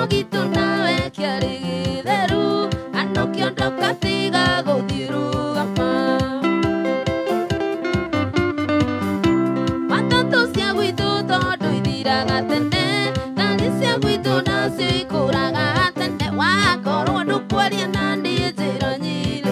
gitu nawe kiari githeru ano kiondoka tiga guthirugama watoto cia gwitu tondu ithiraga tene ngari cia gwitu nacio ikuraga tene wakorwo ndukwaria na ndie njira nyingi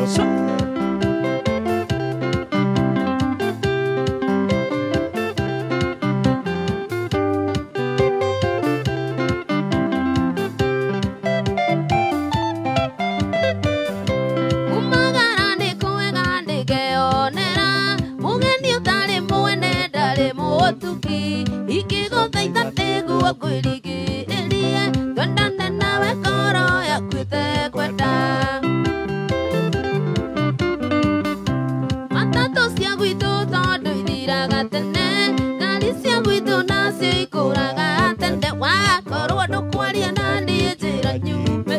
ikiguthaitha niguo ngwirigĩrĩrie twendane nawe ngoro yakuĩte kwenda matatũ cia gwitũ tondũ ithiraga tene ngari cia gwitũ nacio ikũraga tene wakorwo ndũkwaria na niĩ njĩra nyume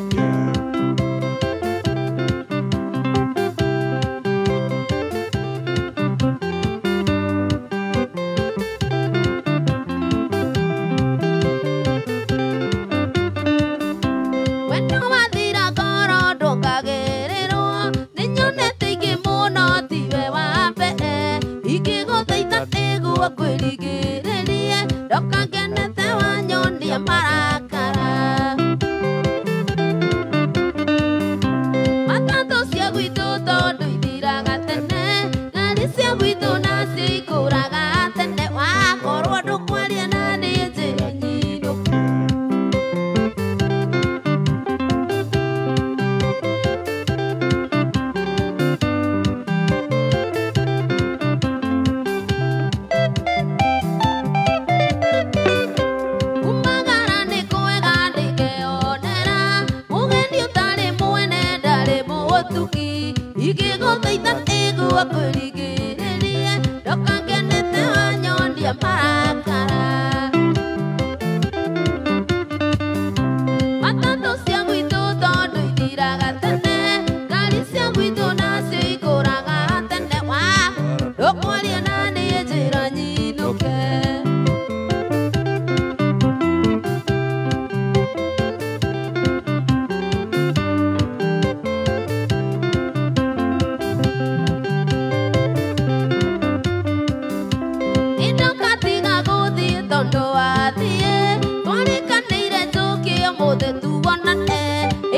kwirigĩrĩrie ndokagenete wanyonia marakara matatũ cia gwitũ tondũ ithiraga tene ngari cia gwitũ nacio ikũraga tene wakorwo ndũkwaria na niĩ njĩra nyinũ ikiguthaitha niguo ngwirigĩrĩrie ndokagenete wanyonia marakara matatũ cia gwitũ tondũ ithiraga tene ngari cia gwitũ nacio ikũraga tene wa ndũkwaria na niĩ njĩra nyinũke tondu wathie twarikanĩire njũke ũmũthĩ tuonane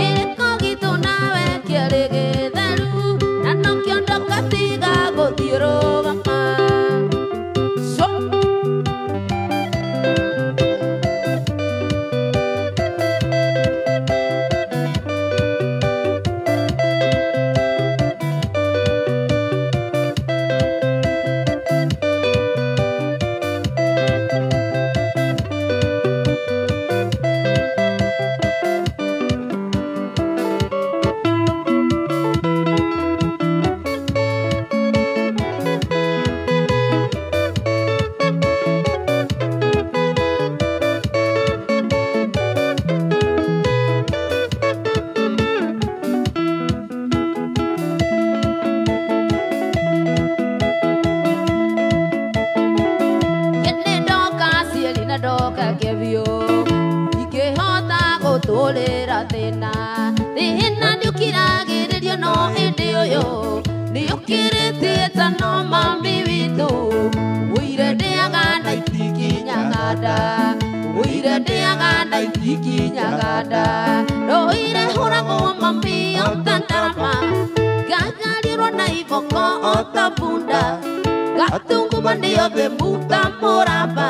ĩrĩko gitu nawe kĩarĩ gĩtheru na no kĩondoka tiga gũthiĩ rũgama ndoka kevio ikihota gũtũrĩra thĩna thĩna nĩũkiragĩrĩrio no hĩndĩ ũyũ nĩũkĩrĩtie ta no mami witũ ũire ndĩaga na itikinyaga nda ũire ndĩaga na itikinyaga nda rũire hũragwo mami ota ndarama gagarirwo na iboko ota bunda gatungumanio thĩ muta mũramba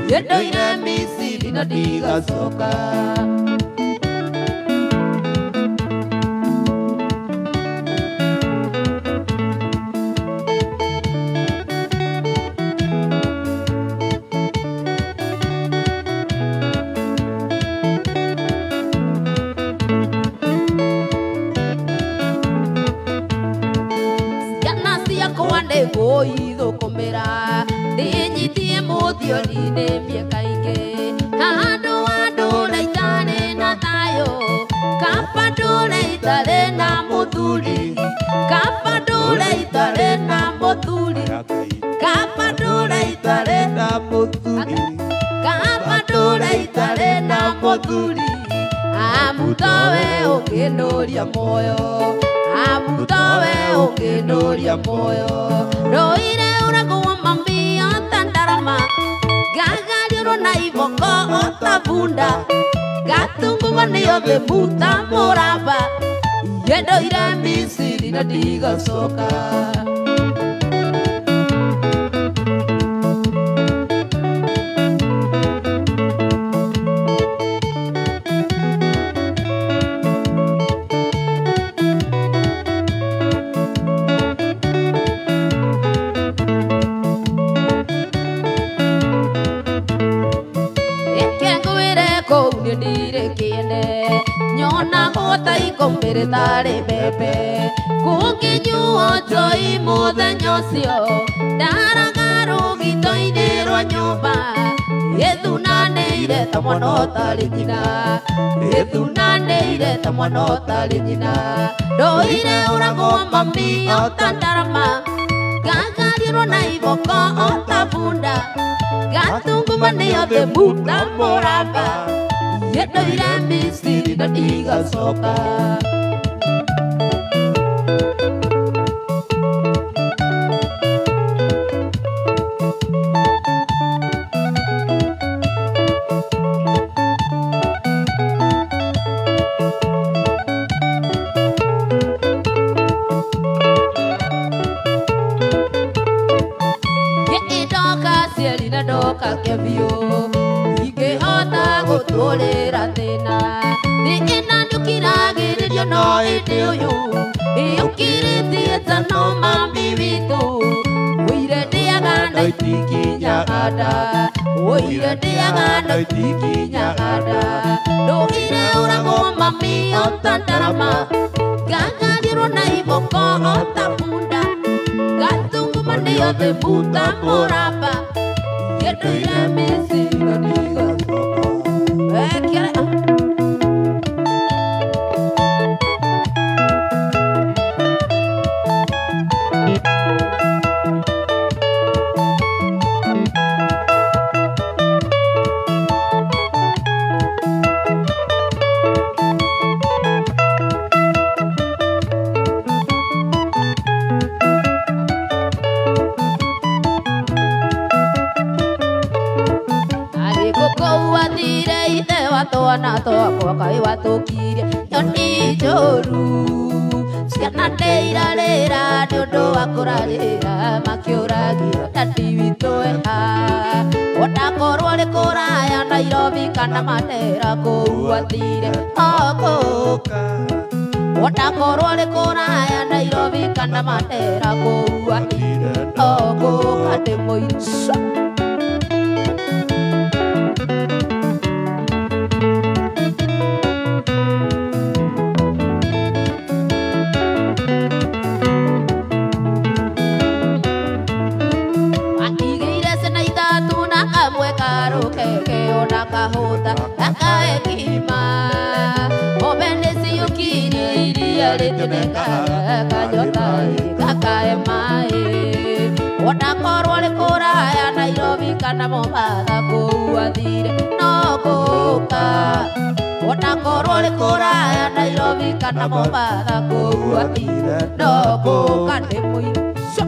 yendoire Misiri na ndigacoka ciana ciakwa nĩgũithũkũmĩra ndĩnyitie mũthiori-inĩ mĩaka ingĩ handũ wa ndũra itarĩ na thayũ kaba ndũra itarĩ na mũthuri kaba ndũra itarĩ na mũthuri kaba ndũra itarĩ na mũthuri kaba ndũra itarĩ na mũthuri Amutowe ũkĩnũria muoyo, amutowe ũkĩnũria muoyo. Rũire ũrakuo mami otandarama, gagarirwo na iboko otabunda, gatungumwo nĩyo thĩ muta mũramba, yendoire Misiri na ndigacoka. Nyona gota ikombere tare bebe kukinyuo joy mũthenya ũcio ndaragaru gĩito-inĩ nyũmba ethunanĩire ta mwana ũtarĩ nyina, ethunanĩire ta mwana ũtarĩ nyina. Ndũire ũragwo mami otandarama, gagarirwo na iboko otabunda, gatungumwo nĩyo thĩ muta mũramba, yendoire Misiri na ndigacoka. Ndoka cieri na ndoka kĩbiũ, ingĩhota gũtũũrĩra thĩna, thĩ ĩno ndũkiragĩrĩrio no hĩndĩ ũyũ ĩũkĩrĩtie ta no mami witũ. Ũire ndĩaga na itikinyaga nda, ũire ndĩaga na itikinyaga nda. Ndũire ũragwo mami otandarama, gagarirwo na iboko otabunda, gatungumwo nĩyo thĩ muta mũramba, yendoire Misiri na ndigacoka. Twana twakwa Ngai watũkirie nyoni njũru, ciana nĩirarĩra nĩ ũndũ wa kũrarĩra makĩũragio tati witũ eha. Onakorwo rĩ kũraya Nairobi kana Mandera kũu athire ogũka, onakorwo rĩ kũraya Nairobi kana Mandera kũu athire ogũka ndĩmũica. Kahota akaekima obenesi yukiri iria ritineka kajota kakae mae. Onakorwo rĩ kũraya Nairobi kana Mombasa kũu athire no gũka, onakorwo rĩ kũraya Nairobi kana Mombasa kũu athire no gũka ndĩmũica.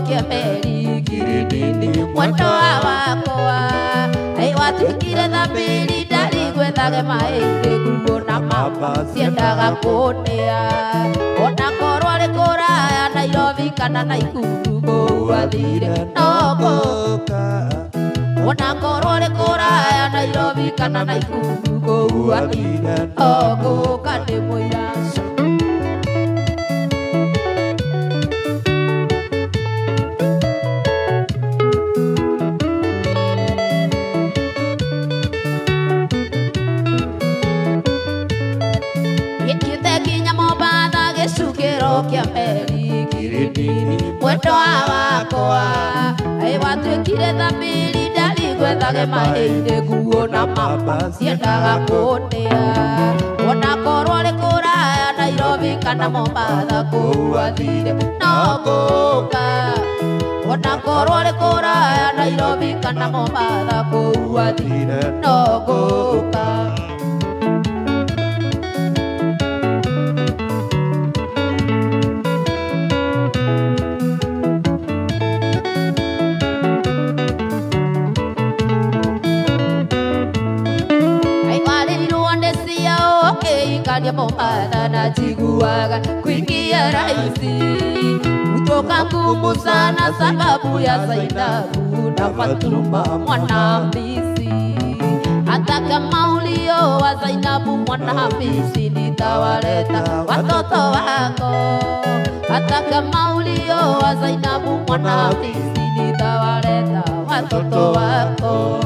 Kĩa meri Kirinini mwendo wakwa, ai watuĩkire thamiri ndari gwethage maĩ-inĩ nguo na mama ciendaga kũnĩa. Onakorwo rĩ kũraya Nairobi kana Naikuru kũu athire no gũka, onakorwo rĩ kũraya Nairobi kana Naikuru kũu athire no gũka ndĩmũira. Kĩa meri Kirinini mwendo wakwa, ai watuĩkire thamiri ndari wethage maheire nguo na mama ciendaga kũndĩa ona korwo rĩ kũraya Nairobi kana Mombasa kũu athire no ngũka ona korwo rĩ kũraya Nairobi kana Mombasa kũu athire no ngũka Kania Mombasa na jiguaga kuingia rahisi kutoka ngumu sana sababu ya Zainabu na Fatuma Mwanahamisi. Hata kama ulio wa Zainabu Mwanahamisi nitawaleta watoto wako. Hata kama ulio wa Zainabu Mwanahamisi nitawaleta watoto wako.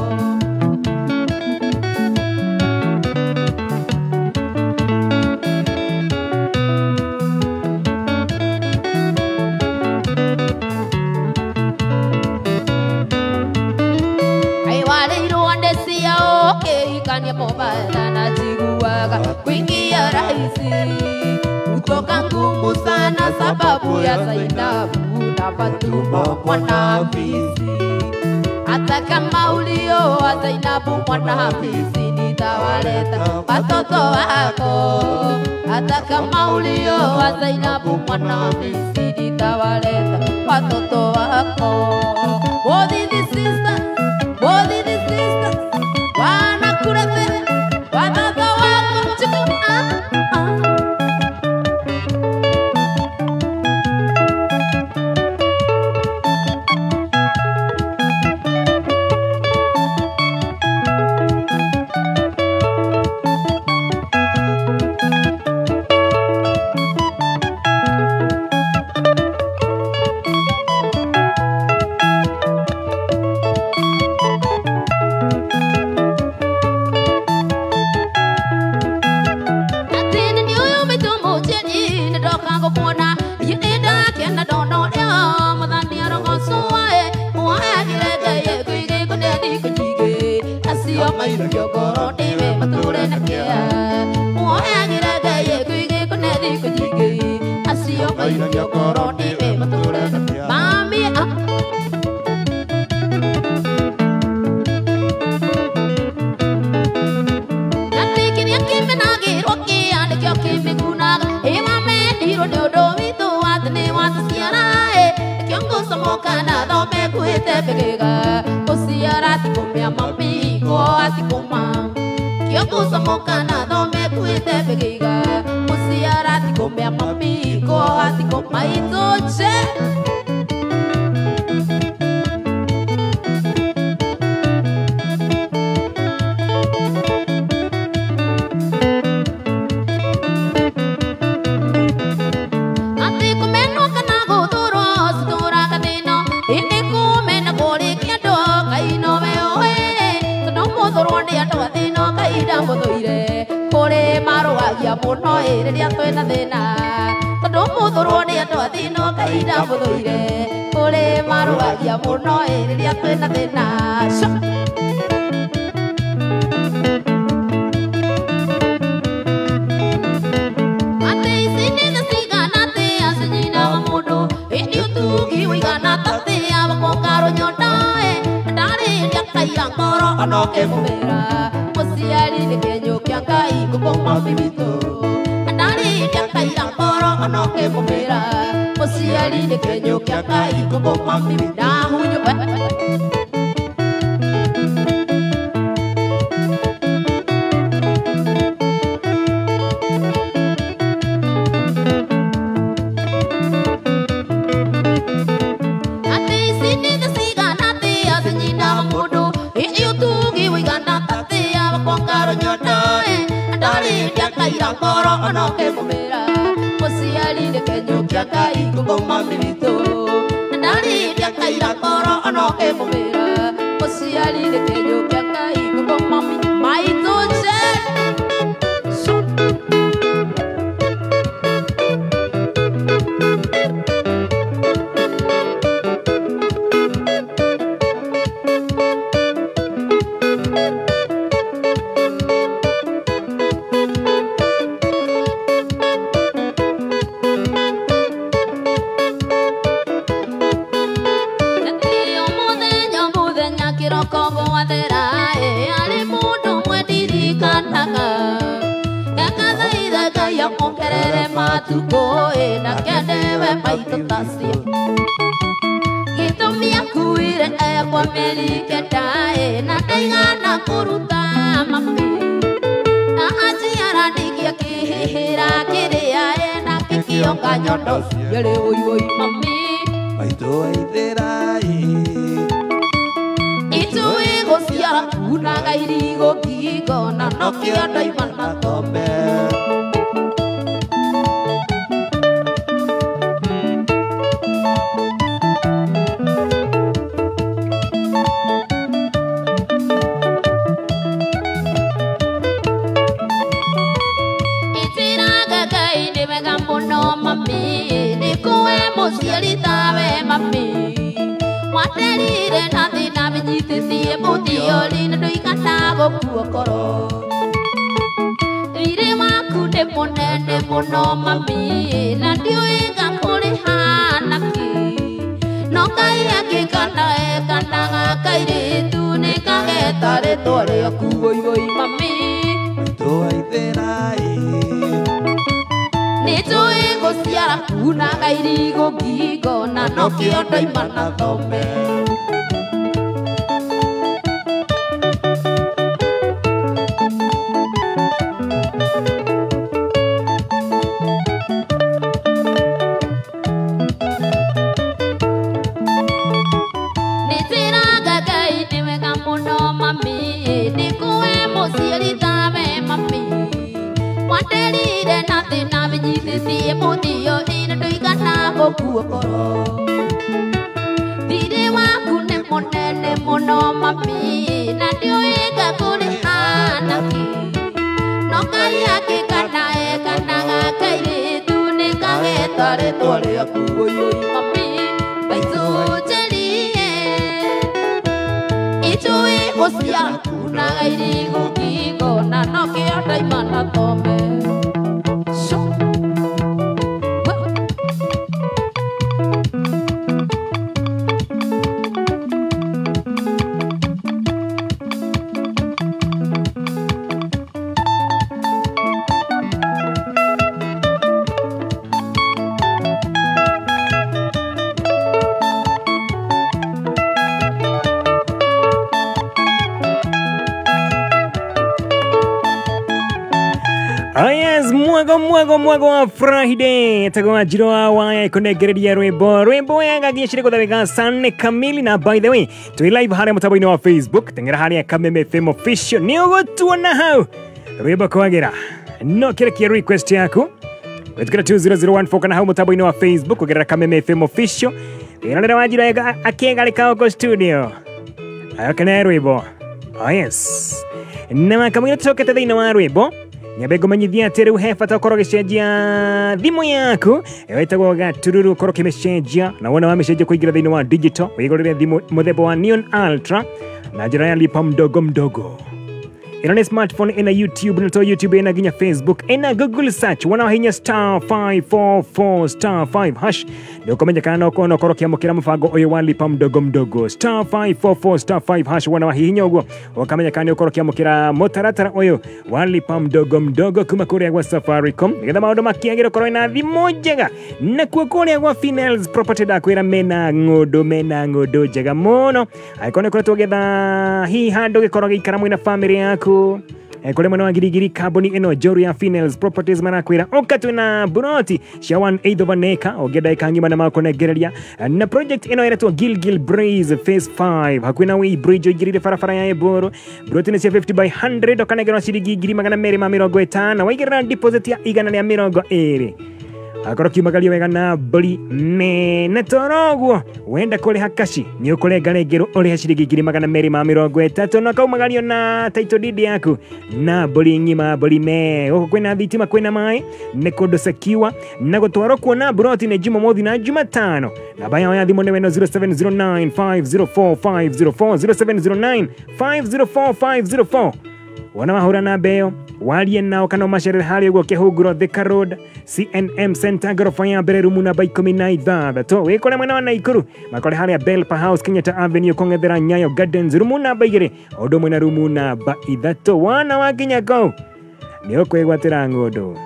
Kania Mombasa na jiguaga kuingia rahisi kutoka ngumu sana sababu ya Zainabu na Fatuma Mwanahamisi. Hata kama ulio wa Zainabu Mwanahamisi nitawaleta watoto wako. Hata kama ulio wa Zainabu Mwanahamisi nitawaleta watoto wako. Both in the sisters, both in the sisters, wanakuletea watoto wako chuku. matuko na kenewe maitutasia gitumia kuire kwa melike dae na daigana kuruta mami na ajiara digia kihira kiria na kikionga nyondo yele oi mami maito aitherai itui gociara kuna gairi gokigo na nokia daimana tombe Musialitawe mami waterire na thina binyitithie muthiori na nduigana gukuokoro riri waku ni munene muno mami na ndiuiga kurihana ki no Ngai akikana ekanaga kairitu ni kageta ritwa riaku voi mami toaitherai nitui guciara kuna gairi gukigo na nokio ndaimana thome nitiraga Ngai ni wega muno mami nikuwe muciarithame mami waterire na thina binyitithie muthiori na nduigana gukuokoro thiri waku ni munene muno mami na ndiuiga kurihana ki no Ngai akikana ekanaga kairitu ni kageta ritwa riaku mami baithujerie itui guciara kuna gairi gukigo na nokio ndaimana thome mwago wa Friday tagoa jiroa wa kunegereria rwimbo wega ginyashire kuthawika sane kamili na by the way twi live hali mutabaini wa Facebook tengera hali Kameme FM official ni ugutuona hau rwimbo kwagira no kire request yaku wetukira 2001 kana hau mutabaini wa Facebook kugira Kameme FM official ina wajira akengalika uko studio akana rwimbo yes na kamwe tokete thina wa rwimbo nyabego manyithia teru hefata ukorogecenjia thimu yaku wetagwo gatururu ukorokemecenjia na wona wamecenjia kuingira thini wa digital wigorere thimu muthemba wa Neon Ultra na njira ya lipa mdogo ina smartphone ina YouTube na to YouTube ina ginya Facebook ina Google search wana hinya *544*5 ndio komenya kana ukono korokia mukira mufango uyu wa lipa mdogo *544*5 wana hinya ugo ukamenya kana ukorokia mukira motaratara uyu wa lipa mdogo kuma kuria gwa Safaricom ngetha maundu makiagira korwo ina thimu njega na kuria gwa Finels Property da kwira mena ngodo njega muno aikone kora tugetha hi handu gikoro gikara mwina family yaku kule mwana wa girigiri kaboni eno Jory ya Finels Properties manakwira okatwe na buroti cia 1/8 of an acre ogeda ikangima na makonegereria na project eno iretwo Gilgil Breeze Phase 5 hakwina wi bridge igirire farafara ya Eboro buroti ni cia 50 by 100 okanegera ciringi 250 waigirira deposit ya 120 akoroki magalia wega na boli na toroguo wenda kule hakashi ni ukulenga rengero uri ciringi 250 na kau magalio na title deed yaku na boli ngima boli me uko kwina thitima kwina mai ne kodo sekiwa na gutwaro kuona broti ne Jumamothi na Jumatano na baya ya thimo ne 0709504504 0709504504 wana mahura na beo walie nao kana mashere hali ugo kehuguro Thika Road CNM Center gorofa ya mbere rumu na 16 to wikore mwena wa Naikuru makore hali ya Belpa House Kenyatta Avenue kongethera Nyayo Gardens rumu na 2 odo mwena rumu na 3 wana wa Kinyako ni okwegwatira ngodo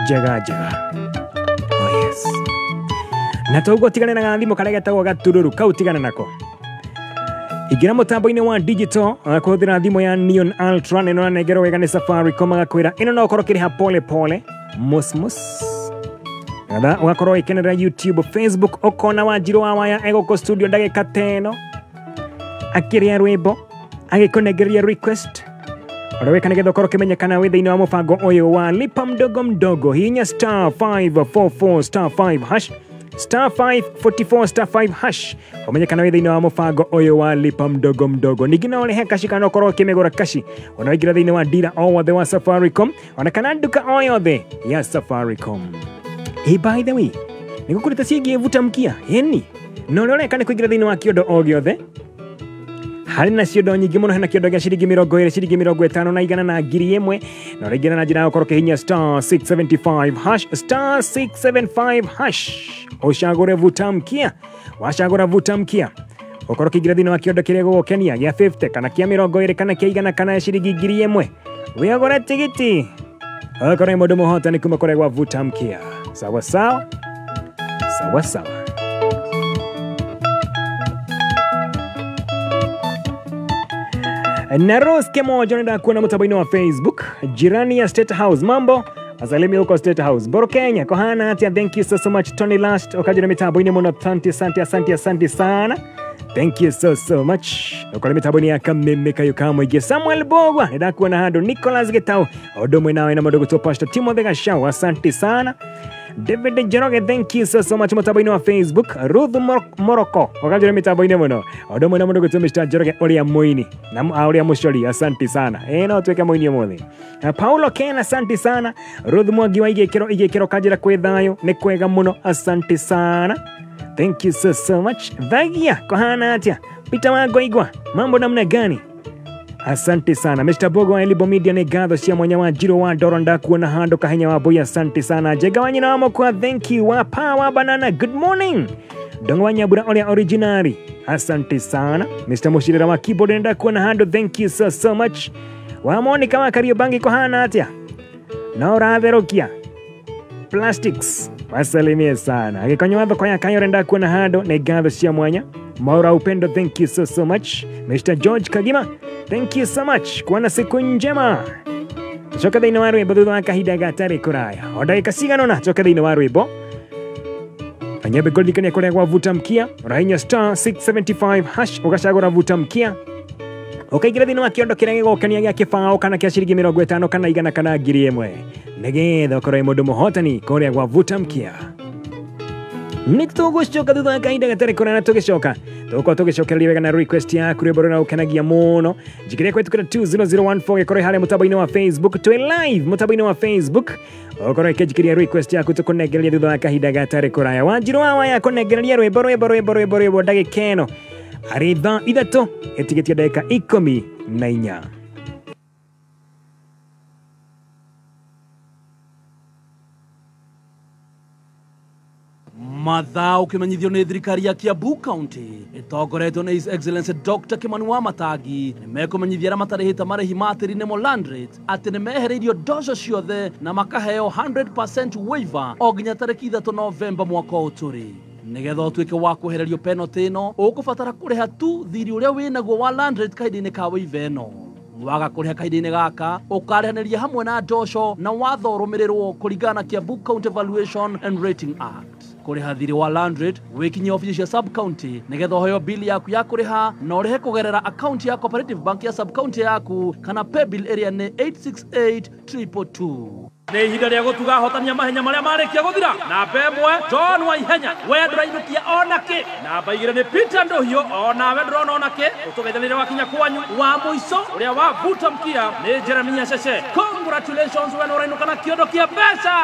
jaga na toguo tigane na gathimo karia getagwo gatururu kau tigane nako igira mutambo-ini wa digital kuhuthira thimo ya Neon Ultra neno negero wega ni Safaricom agakwira ino no korwo kiriha pole pole musmus Nada wakorwo ikenera YouTube, Facebook, okona Wanjiru wa waya egoko studio ndagika 10 akiria rwimbo agikonegeria request Oraweka nigetha ukorwo kimenyekana wi thiini wa mubango uyu wa lipa mdogo mdogo hinya *544*5 *544*5 umenyekana wi thiini wa mubango uyu wa lipa mdogo mdogo ningina urihe kashi kana ukorwo kimegura kashi unaingira thiini wa dira o wothe wa Safaricom ona kana nduka o yothe ya Safaricom. Hey, by the way, nigukurita ciĩgiĩ vuta mkia yeni no rĩoreka nĩ kũingĩra thĩinĩ wa kĩondo o gĩothe harĩ na ciondo nyingĩ mũno hena kĩondo gĩa ciringi 20 ciringi 50 na 100 na 1000 na ũraingĩra na njĩra ya gũkorwo kĩhinya *675# ũcagũre vuta mkia wacagũra vuta mkia ũkorwo kĩingĩra thĩinĩ wa kĩondo kĩrĩa gũgũkenia gĩa 50 kana kĩa 20 kana kĩa 100 kana ciringi 1000 wĩagũre tigiti ũkorwo mũndũ mũhotani kuma kũrĩa gwa vuta mkia. Sawa sawa. Sawa sawa. Na Rose Kemoja nenda kuona mtabaini wa Facebook jirani ya State House mambo asalimi huko State House Boro Kenya kohana atia thank you so much Tony Last okajira mitabaini muno asante sana thank you so much okole mitabaini ya kameme kayo kama ige Samuel Bogwa nenda kuona hando Nicholas Getao odomwe nawe na madogo to Pastor Timothy Gashaw asante sana David Jeroge thank you so much mutabaini wa Facebook Ruth Morocco okajira mitabaini muno odomwe na madogo to Mr. Jeroge oria moini na oria mushori asante sana no tweke moini mothe Paulo Ken asante sana Ruth Mwangi wa igekero kajira kwethayo ni kwega muno asante sana thank you so much Thagia kohana atia Peter Wangoigwa mambo namna gani asante sana Mr. Bogo wa Elibo Media negatho cia mwanya wa Njiro wa Doronda kuona hando kahenya wa boy asante sana Jega wanyina wamo kwa thank you wa Power Banana good morning Dongo wanyabura olia originari asante sana Mr. Mushirira wa keyboard nenda kuona hando thank you so much wa Monica wa Kariobangi kohana atia Nora Verokia Plastics wasalimie sana agikonyo watho kwa yakanyo renda kuona hando negatho cia mwanya Maura Upendo thank you so much Mr. George Kagima thank you so much kuona siku njema choka thĩinĩ wa rwĩmbo thutha wa kahinda gatarĩ kũraya o ndagĩka cigana ũna choka thĩinĩ wa rwĩmbo anyambe kũririkania kũrĩa gwa vuta mkia ũrahinya *675# ũgacagũra vuta mkia ũkaingĩra thĩinĩ wa kĩondo kĩrĩa gĩgũkenia gĩa kĩbao kana kĩa ciringi 50 kana 100 kana 1000 nĩgetha ũkorwo mũndũ mũhotani kũrĩa gwa vuta mkia Nitugucoka thutha wa kahinda gatarĩ kũraya tũgĩcoka tũgĩcokereria wega na request yaku rwĩmbo rũrĩa ũkenagia mũno njikiria kwetukĩra 20014 gĩkorwo harĩa mũtambo-inĩ wa Facebook twĩ live mũtambo-inĩ wa Facebook ũkorwo ĩkĩnjikiria request yaku tũkũnengereria thutha wa kahinda gatarĩ kũraya Wanjiru wa waya kũnengereria rwĩmbo ndagĩka ĩno harĩ thaa 3 ĩtigĩtie ndagĩka 14 Mathaa ukimenyithio ni thirikari ya Kiambu County itongoretwo ni His Excellency Dr. Kimani wa Matangi nimekumenyithia arĩa matarĩhĩte marĩhi ma tĩri nĩmo land rate atĩ nĩmehereirio ndoco ciothe na makaheo 100% waiver o nginya tarĩki 3 Novemba mwaka ũyũ tũrĩ nigetha ũtuĩke wa kwehererio penalty ĩno ũkũbatara kũrĩha tu thirĩ ũrĩa wĩnaguo wa land rate kahinda-inĩ ka waiver ĩno waga kũrĩha kahinda-inĩ gaka ũkarĩhanĩria hamwe na ndoco na watho ũrũmĩrĩrwo kũringana na Kiambu County Valuation and Rating Act kũrĩha thirĩ wa land rate wĩkinye ofici cia sub county nigetha ũheo bili yaku ya kũrĩha na ũrĩhe kũgerera account ya Cooperative Bank ya sub county yaku kana pay bill area nĩ 868222 nĩ ihinda rĩa gũtuga hotania mahenya marĩa marĩkia gũthira namba 1 John Waihenya we ndũrainũkia onakĩ namba 2 nĩ Peter Ndohio onawe ndũrona onakĩ ũtũgeithanĩre wakinya kwanyu wa mũico ũrĩa wa vuta mkia nĩ Jeremiah Sheshe congratulations we nũrainũka na kĩondo kĩa mbeca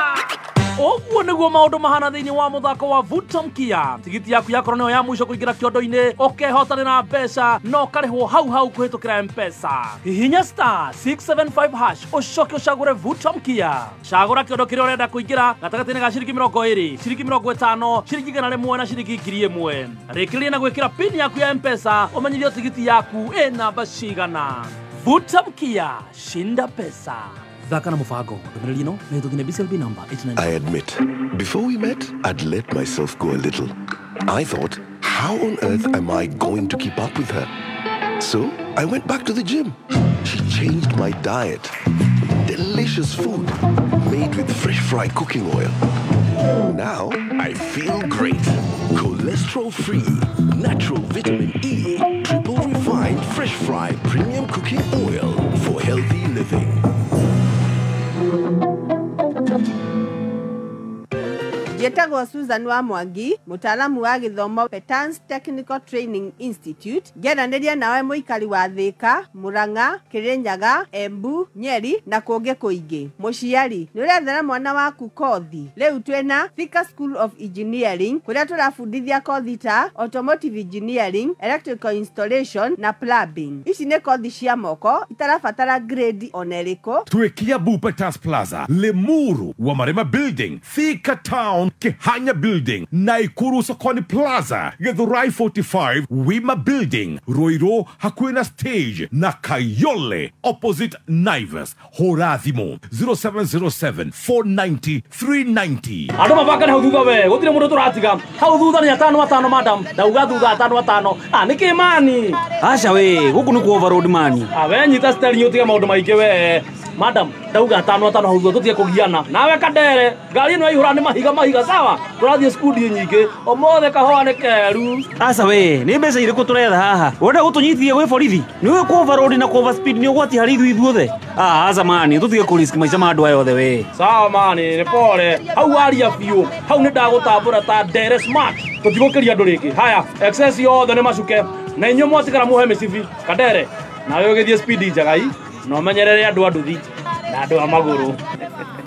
Oguo nĩguo maũndũ mahana thĩinĩ wa mũthako wa vuta mkia tigiti yaku yakorwo nĩyo ya mũico kũingĩra kĩondo-inĩ ũkehotanĩra mbeca no ũkarĩhwo hau kũhĩtũkĩra M-Pesa hihinya *675# ũcoke ũcagũre vuta mkia cagũra kĩondo kĩrĩa ũrenda kũingĩra gatagatĩ-inĩ ga ciringi 20 ciringi 50 ciringi 100 na ciringi 1000 rĩkĩrĩria na gwĩkĩra pin yaku ya M-Pesa ũmenyithio tigiti yaku ĩ namba cigana vuta mkia shinda pesa thaka na mufango ndumiriri no na ituthine BCLB number 89. I admit, before we met, I'd let myself go a little. I thought, how on earth am I going to keep up with her? So I went back to the gym. She changed my diet. Delicious food made with fresh fry cooking oil. Now I feel great. Cholesterol-free, natural vitamin E, triple refined fresh fry premium cooking oil for healthy living. Jetagwo Susan wa Mwangi, mutaalamu wa githomo Petans Technical Training Institute, ngeranĩria nawe mũikari wa Thika, Murang'a, Kirinyaga, Embu, Nyeri na kũngĩ kũingĩ. Mũciari, nĩ ũrethera mwana waku kothi. Rĩu twĩna Thika School of Engineering, kũrĩa tũrabundithia kothi ta Automotive Engineering, Electrical Installation na Plumbing. Ici nĩ kothi cia moko, itarabatara grade ona ĩrĩkũ. Tuekia Bupetas Plaza, Lemuru, Wamarema Building, Thika Town, Kehanya Building, Naikuru Sokoni Plaza, Githurai 45, Wima Building, Roiro Hakuina Stage, na Kayole, opposite Naivas, Horathimo, 0707 490 390. Ando mabaka na hudhuga we, gutire mundu turatiga. Hau thutha ni 5 madam, na uga thutha 5. Niki mani. Acha we, guku ni ku overload mani. We nyita steli utige maundu maingi we. Madam, dauga 5 hau thutha tutige kugiana. Nawe kadere, gari no ihura ni mahiga sawa. Turathie skudi nyingi, omothe kahoa ni keru. Acha we, ni mbeca iriku turetha haha. Wenda gutunyithie gwe borithi. Ni we ku overload na ku overspeed ni ugwati hari ithuothe. Acha mani, tutige ku risk maica ma andu ayo othe we. Sawa mani, ni pole. Hau aria biu. Hau ni ndagutambura ta dere smart. Tutigukiria andu ringi. Haya, excess yothe ni macuke. Na inyo mwatikara muhe micibi. Kadere, nawe ugithie speed njagai. No menyerere andu anduthi na andu amaguru.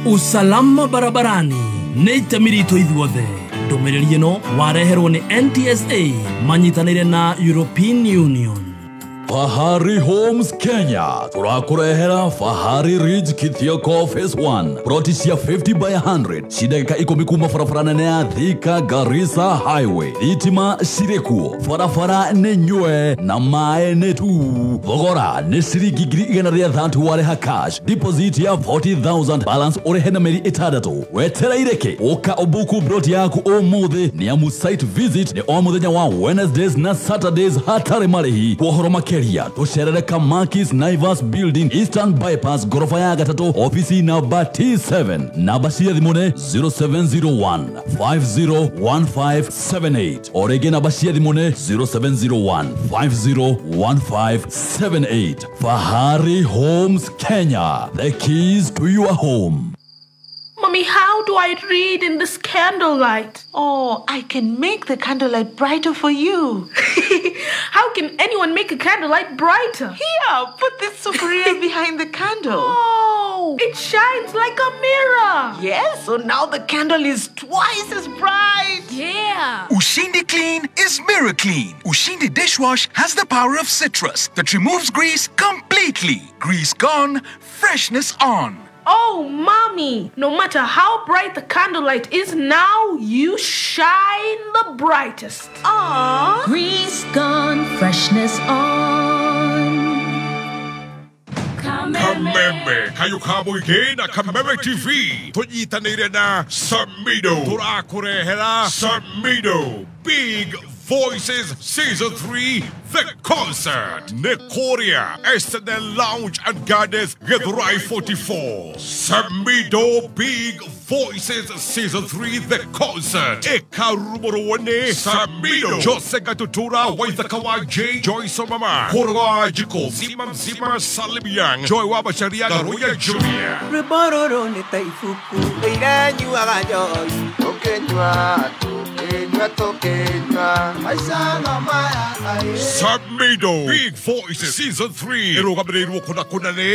Usalama barabarani nĩ itemi ritũ ithuothe. Ndũmĩrĩri ĩno wareherwo nĩ NTSA manyitanĩire na European Union. Fahari Homes Kenya turakurehera Fahari Ridge Kithioko Phase 1 ploti cia 50 by 100 cidagika 10 kuma barabara nene ya Thika Garissa Highway. Thitima cirĩ kuo, barabara nĩ nyue na maĩ nĩ tu. Thogora nĩ ciringi 130 warĩha cash, deposit ya 40,000, balance ũrĩhe na mĩeri 6. Wetereire kĩ? Ũka ũbuku ploti yaku ũmũthĩ, nĩ amu site visit nĩ o mũthenya wa Wednesdays na Saturdays hatarĩ marĩhi. Kuohoro makĩria tucerere Kamakis Naivas Building, Eastern Bypass, gorofa ya gatatu, ofisi namba T7. Namba cia thimũ nĩ 0701 501578. Orege namba cia thimũ nĩ 0701 501578. Fahari Homes Kenya, the keys to your home. Mommy, how do I read in this candlelight? Oh, I can make the candlelight brighter for you. How can anyone make a candlelight brighter? Here, put this sufuriya behind the candle. Oh, it shines like a mirror. Yes, so now the candle is twice as bright. Yeah. Ushindi Clean is Mirror Clean. Ushindi Dishwash has the power of citrus that removes grease completely. Grease gone, freshness on. Oh, Mommy, no matter how bright the candlelight is now, you shine the brightest. Aww. Grease gone, freshness on. Kameme, kayo kamuige na Kameme TV. Tunyitanire na Samido. Turakurehera Samido. Big Voices Season 3, The Concert. Nekoria, SNL Lounge and Gardens, Githurai 44. Samido Big Voices Season 3, The Concert. Ekarumorone, Samido. Jose Gatutura, Waithakawa J, Joy Somama. Korwa Jiko, Zima Salimiang, Joy Wabasharia, Garuya Junior. Rebororo ne taifuku, eiranyu agajoy. Tokenywa, tokenywa. Samido Big Voices Season 3.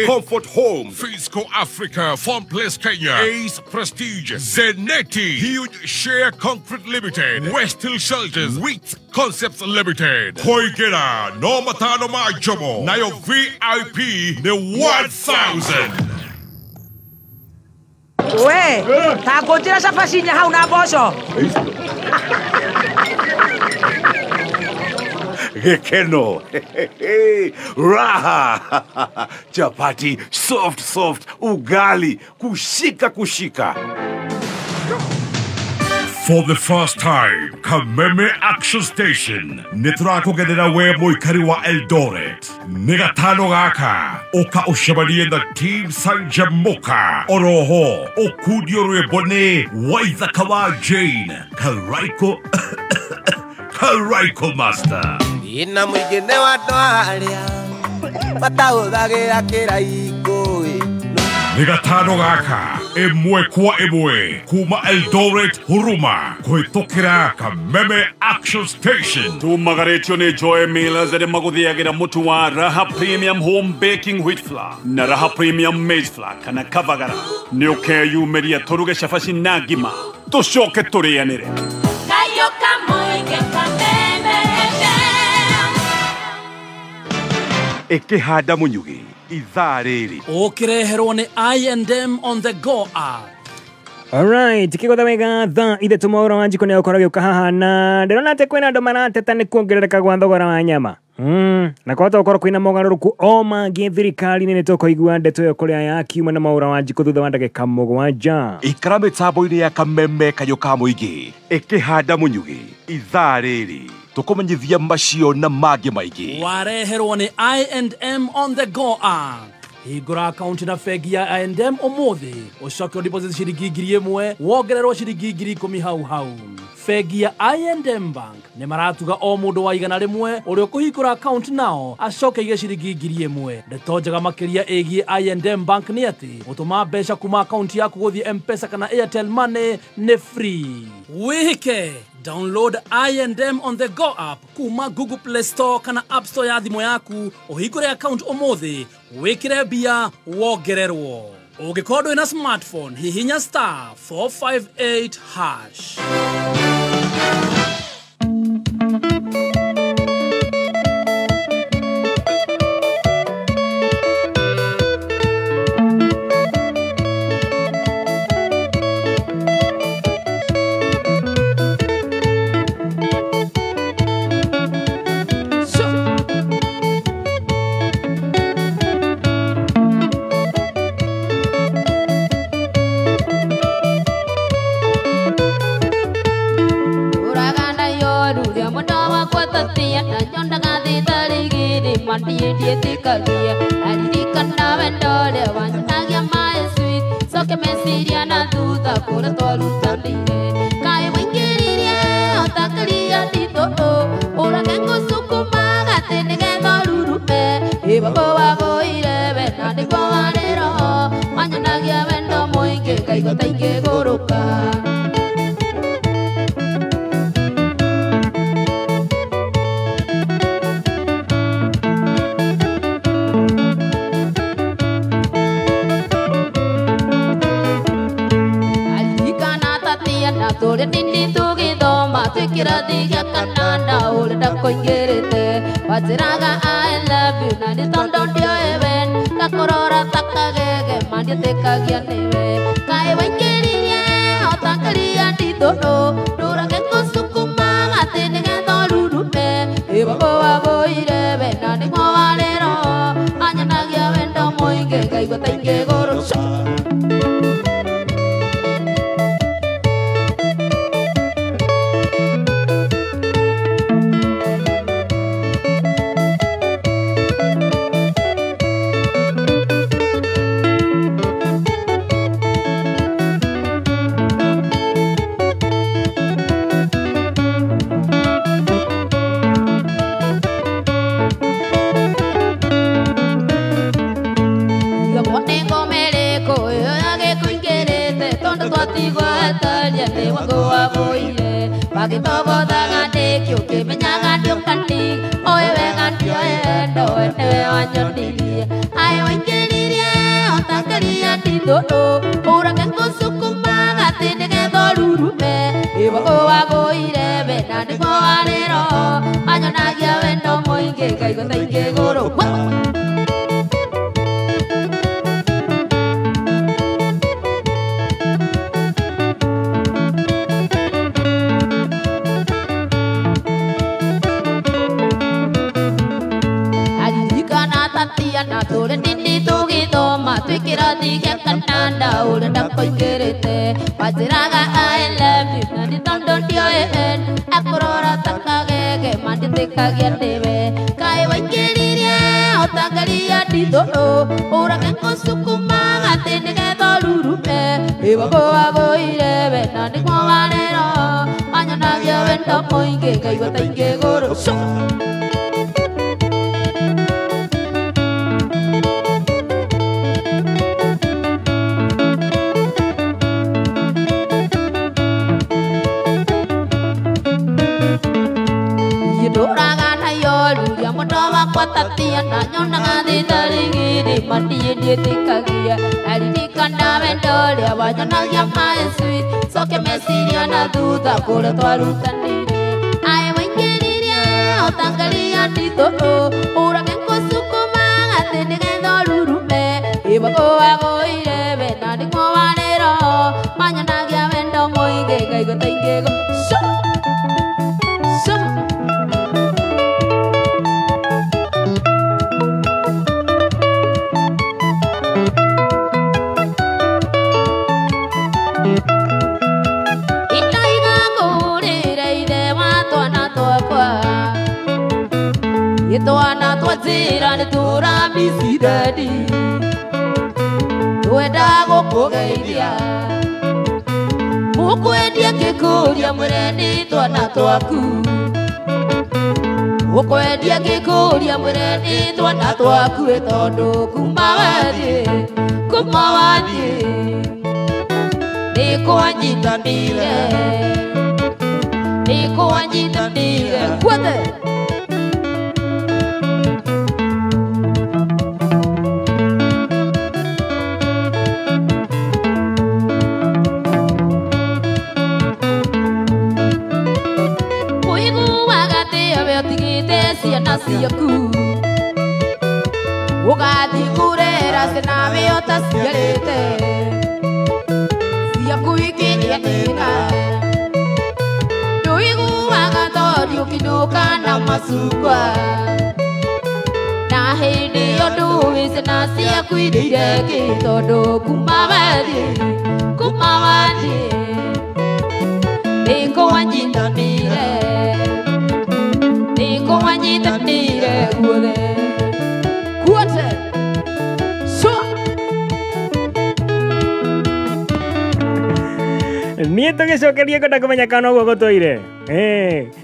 Comfort Home, Fisco Africa, Farm Place Kenya, Ace Prestige, Zenetti, Huge Share Concrete Limited, West Hill Shelters, Wheat Concepts Limited, Koigera, No Matano Majomo, Nayo VIP, the 1,000. We, takutira safasinya hauna boso. Gekeno. Raha. Chapati soft, ugali kushika. For the first time, Kameme Action Station. Netrako genera we moikari wa Eldoret. Negatano gaka. Oka oshabali na Team Sanjamoka. Oroho. Okudio Rebone. Waithakawa Jane. Karaiko Master. Ina mwingine wa ndwaria. Matahuthagira kiraiko. Negatano gaka. Emwe kwa emwe. Kuma Eldoret Huruma. Kuitokera Kameme Action Station. Tumagaretio ni Joy Millers ere maguthiagira mutu wa Raha Premium Home Baking Wheat Flour na Raha Premium Maize Flour kana kavagara. Ni ukeyumeria turuge shafashi na ngima. Tucoke turianire. Kayo kamoige Kameme Ekehanda munyugi. Ithaa rĩrĩ ũkĩreherwo nĩ I&M on the go app. Alright, kigotha wega thaa ithatũ maũra wa njiko nĩ ũkorwo gĩũka haha na ndĩrona atĩ kwĩna andũ marateta nĩ kuongerereka gwa thogora wa nyama. Na kwahota gũkorwo kwĩna mogarũrũku o mangĩ thirikari-inĩ nĩ tũkũigua ndeto ĩyo kũrĩa yakiuma na maũra wa njiko thutha wa ndagĩka 7. ikara mĩtambo-inĩ ya Kameme kayũ ka mũingĩ ĩkĩhanda mũnyugi ithaa rĩrĩ tũkũmenyithia macio na mangĩ maingĩ. Wareherwo nĩ I&M on the go app. Hingũra akaunti na bengi ya I&M ũmũthĩ ũcoke deposit ciringi 1,000 wongererwo ciringi 10,000 hau. Bengi ya I&M Bank nĩ maratuga o mũndũ wa igana rĩmwe ũrĩa ũkũhingũra akaunti nao acoke ige ciringi 1,000. Ndeto njega makĩria ĩgiĩ I&M Bank nĩ atĩ gũtũma mbeca kuma akaunti yaku gũthiĩ M-Pesa kana Airtel Money nĩ free. Wĩhĩke download I&M on the go app kuma Google Play Store kana App Store ya thimũ yaku ũhingũre account ũmũthĩ wĩkĩre mbia wongererwo. Ũngĩkorwo ndũrĩ na smartphone hihinya *458#. kananda urenda koingirite wajiraga I love you na nitondo ndio akorora takagege manditikagia ndebe kai waingiriria otangaria ndito urake kusukuma gatinige thorurume iwago irebe na nikwawanero anyanagia wendo moinge kaigwa tainge goro Tatia na nyona ngadi taringiri mandi tikagia alikanda vendolia wajana ya my sweet so que me siria na duda por twarutanire ai waingiriria otangaria ndito ura ke kusukuma atenegendo rurume iwago irebe na nikwawanero manyana ya vendo moige kaigo taingego Twana twazira ni turamisidadi twenda gukugeithia mukwendia gikuria mureni twana twaku mukwendia gikuria mureni twana twaku tondu kuma wathie nikwanyitanire kwathe Siaku Ugadi kurera senawe otasiarete Siaku ikinyakina Tuigu agatori ukinuka na masukwa Na hindi yoduwi sena siaku idireki Todo kumawadi Iko wanjitamire Nire kuode kuote so Nieto gicokeria kona kumenya kana ugo gotoire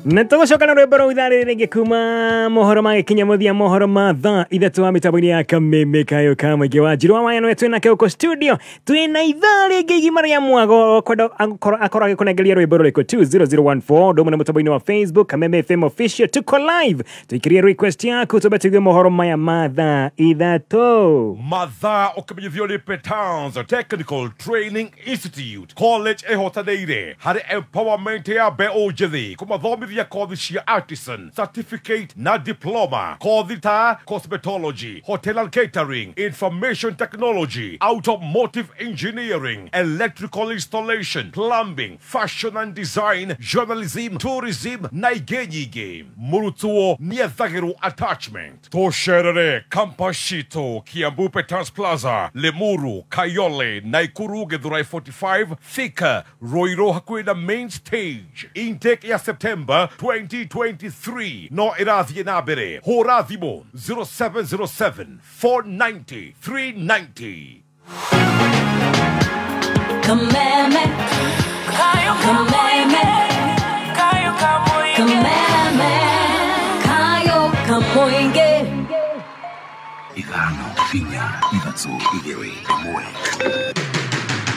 Nitugucoka na rwimbo rwa ithari ringi kuma mohoro magikinya muthia mohoro ma thaa ithatu wa mitambo-ini ya Kameme kayo ka muingi wa Njirwa Wayano twinake uko studio twina ithaa ringi igima ria mwago kwenda akorwo agikunengeria rwimbo ruriku 20014 ndumu na mutambo-ini wa Facebook Kameme FM official tuko live tuikirie request yaku tubatigue mohoro maya ma thaa ithatu mathaa ukimenyithio ni Petans Technical Training Institute College ehotaneire hari empowerment ya mbeũ njĩthĩ kumathomithia kothi cia artisan certificate na diploma kothi ta cosmetology hotel and catering information technology automotive engineering electrical installation plumbing fashion and design journalism tourism na igenyi game murutuo niethagirwo attachment tosherere Kampashito Kiambu Petans Plaza Lemuru Kayole Naikuru Githurai 45 Thika Roiro hakuhi na main stage intake ya September 2023 no irathie na mbere hura thimo 0707 490 390 Kameme kayo Kameme kayo kamoinge Kameme kayo kamoinge Ithano finya ithatũ igĩrĩ ĩmwe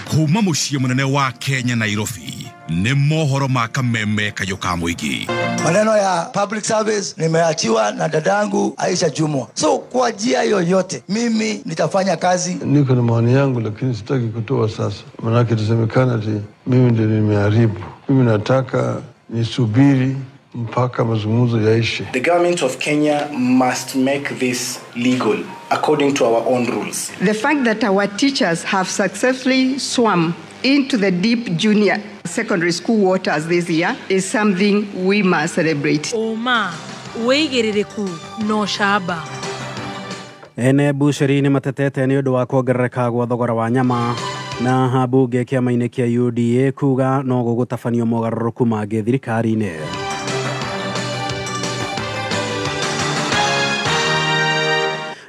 kuma muciĩ munene wa Kenya Nairobi ni mohoro ma Kameme kayo ka muingi. Maneno ya public service nimeachiwa na dadangu Aisha Jumwa. So kwa njia yoyote mimi nitafanya kazi. Niko na maoni yangu lakini sitaki kutoa sasa. Manake tusemekana ati mimi ndiye nimeharibu. Mimi nataka nisubiri mpaka mazungumzo yaishe. The government of Kenya must make this legal according to our own rules. The fact that our teachers have successfully swum into the deep junior secondary school waters this year is something we must celebrate. Oma, weigerereku no shaba. Ene busheri nĩ matetete nĩ ũndũ wa kuongerereka gwa thogora wa nyama na habunge kĩama-inĩ kĩa UDA kuga no gũgũtabanio mogarũrũku mangĩ thirikari-inĩ.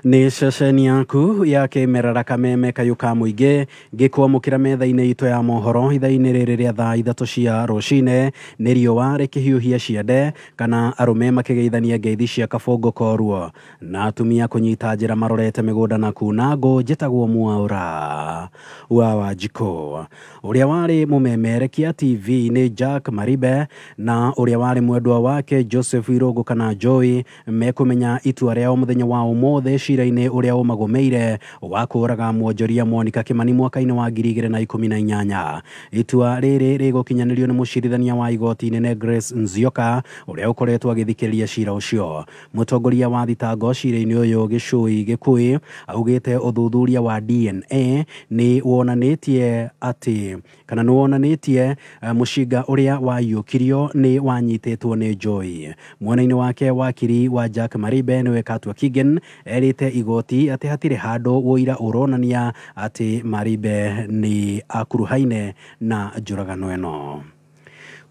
Nĩ ceceni yaku ya kĩmerera Kameme Kayũ ka Mũingĩ ngĩkwamũkĩra metha-inĩ itũ ya mohoro ithaa-inĩ rĩrĩ rĩa thaa 3 cia rũcinĩ, nĩ riũa rĩkĩhiũhia ciande kana arũme makĩgeithania ngeithi cia kabũngũ koruo na atumia kũnyita njĩra marorete mĩgũnda na kuna ngũ njĩtagwo Mwaũra wa Wanjikũ. Ũrĩa warĩ mũmemerekia TV nĩ Jack Maribe na ũrĩa warĩ mwendwa wake Joseph Irũngũ kana Joy mekũmenya itua rĩao mũthenya wa ũmũthĩ cira-inĩ ũrĩa ũmagomeire wa kũraga mwonjoria Monica Kimani mwaka-inĩ wa 2018. Itua rĩrĩ rĩgũkinyanĩrio nĩ mũcirithania wa igoti inene Grace Nzioka ũrĩa ũkoretwo agĩthikĩrĩria cira ũcio. Mũtongoria wa thitango cira-inĩ ũyũ Gĩcũi Gĩkũĩ augĩte ũthuthuria wa DNA nĩ wonanĩtie atĩ kana nĩ wonanĩtie mũcinga ũrĩa wayũkirio nĩ wanyitĩtwo nĩ Joy. Mwena-inĩ wake wakiri wa Jack Maribe nĩwe Katwa Kigen erĩte igoti atĩ hatirĩ handũ wũira ũronania atĩ Maribe nĩ akuruhaine na njũragano ĩno.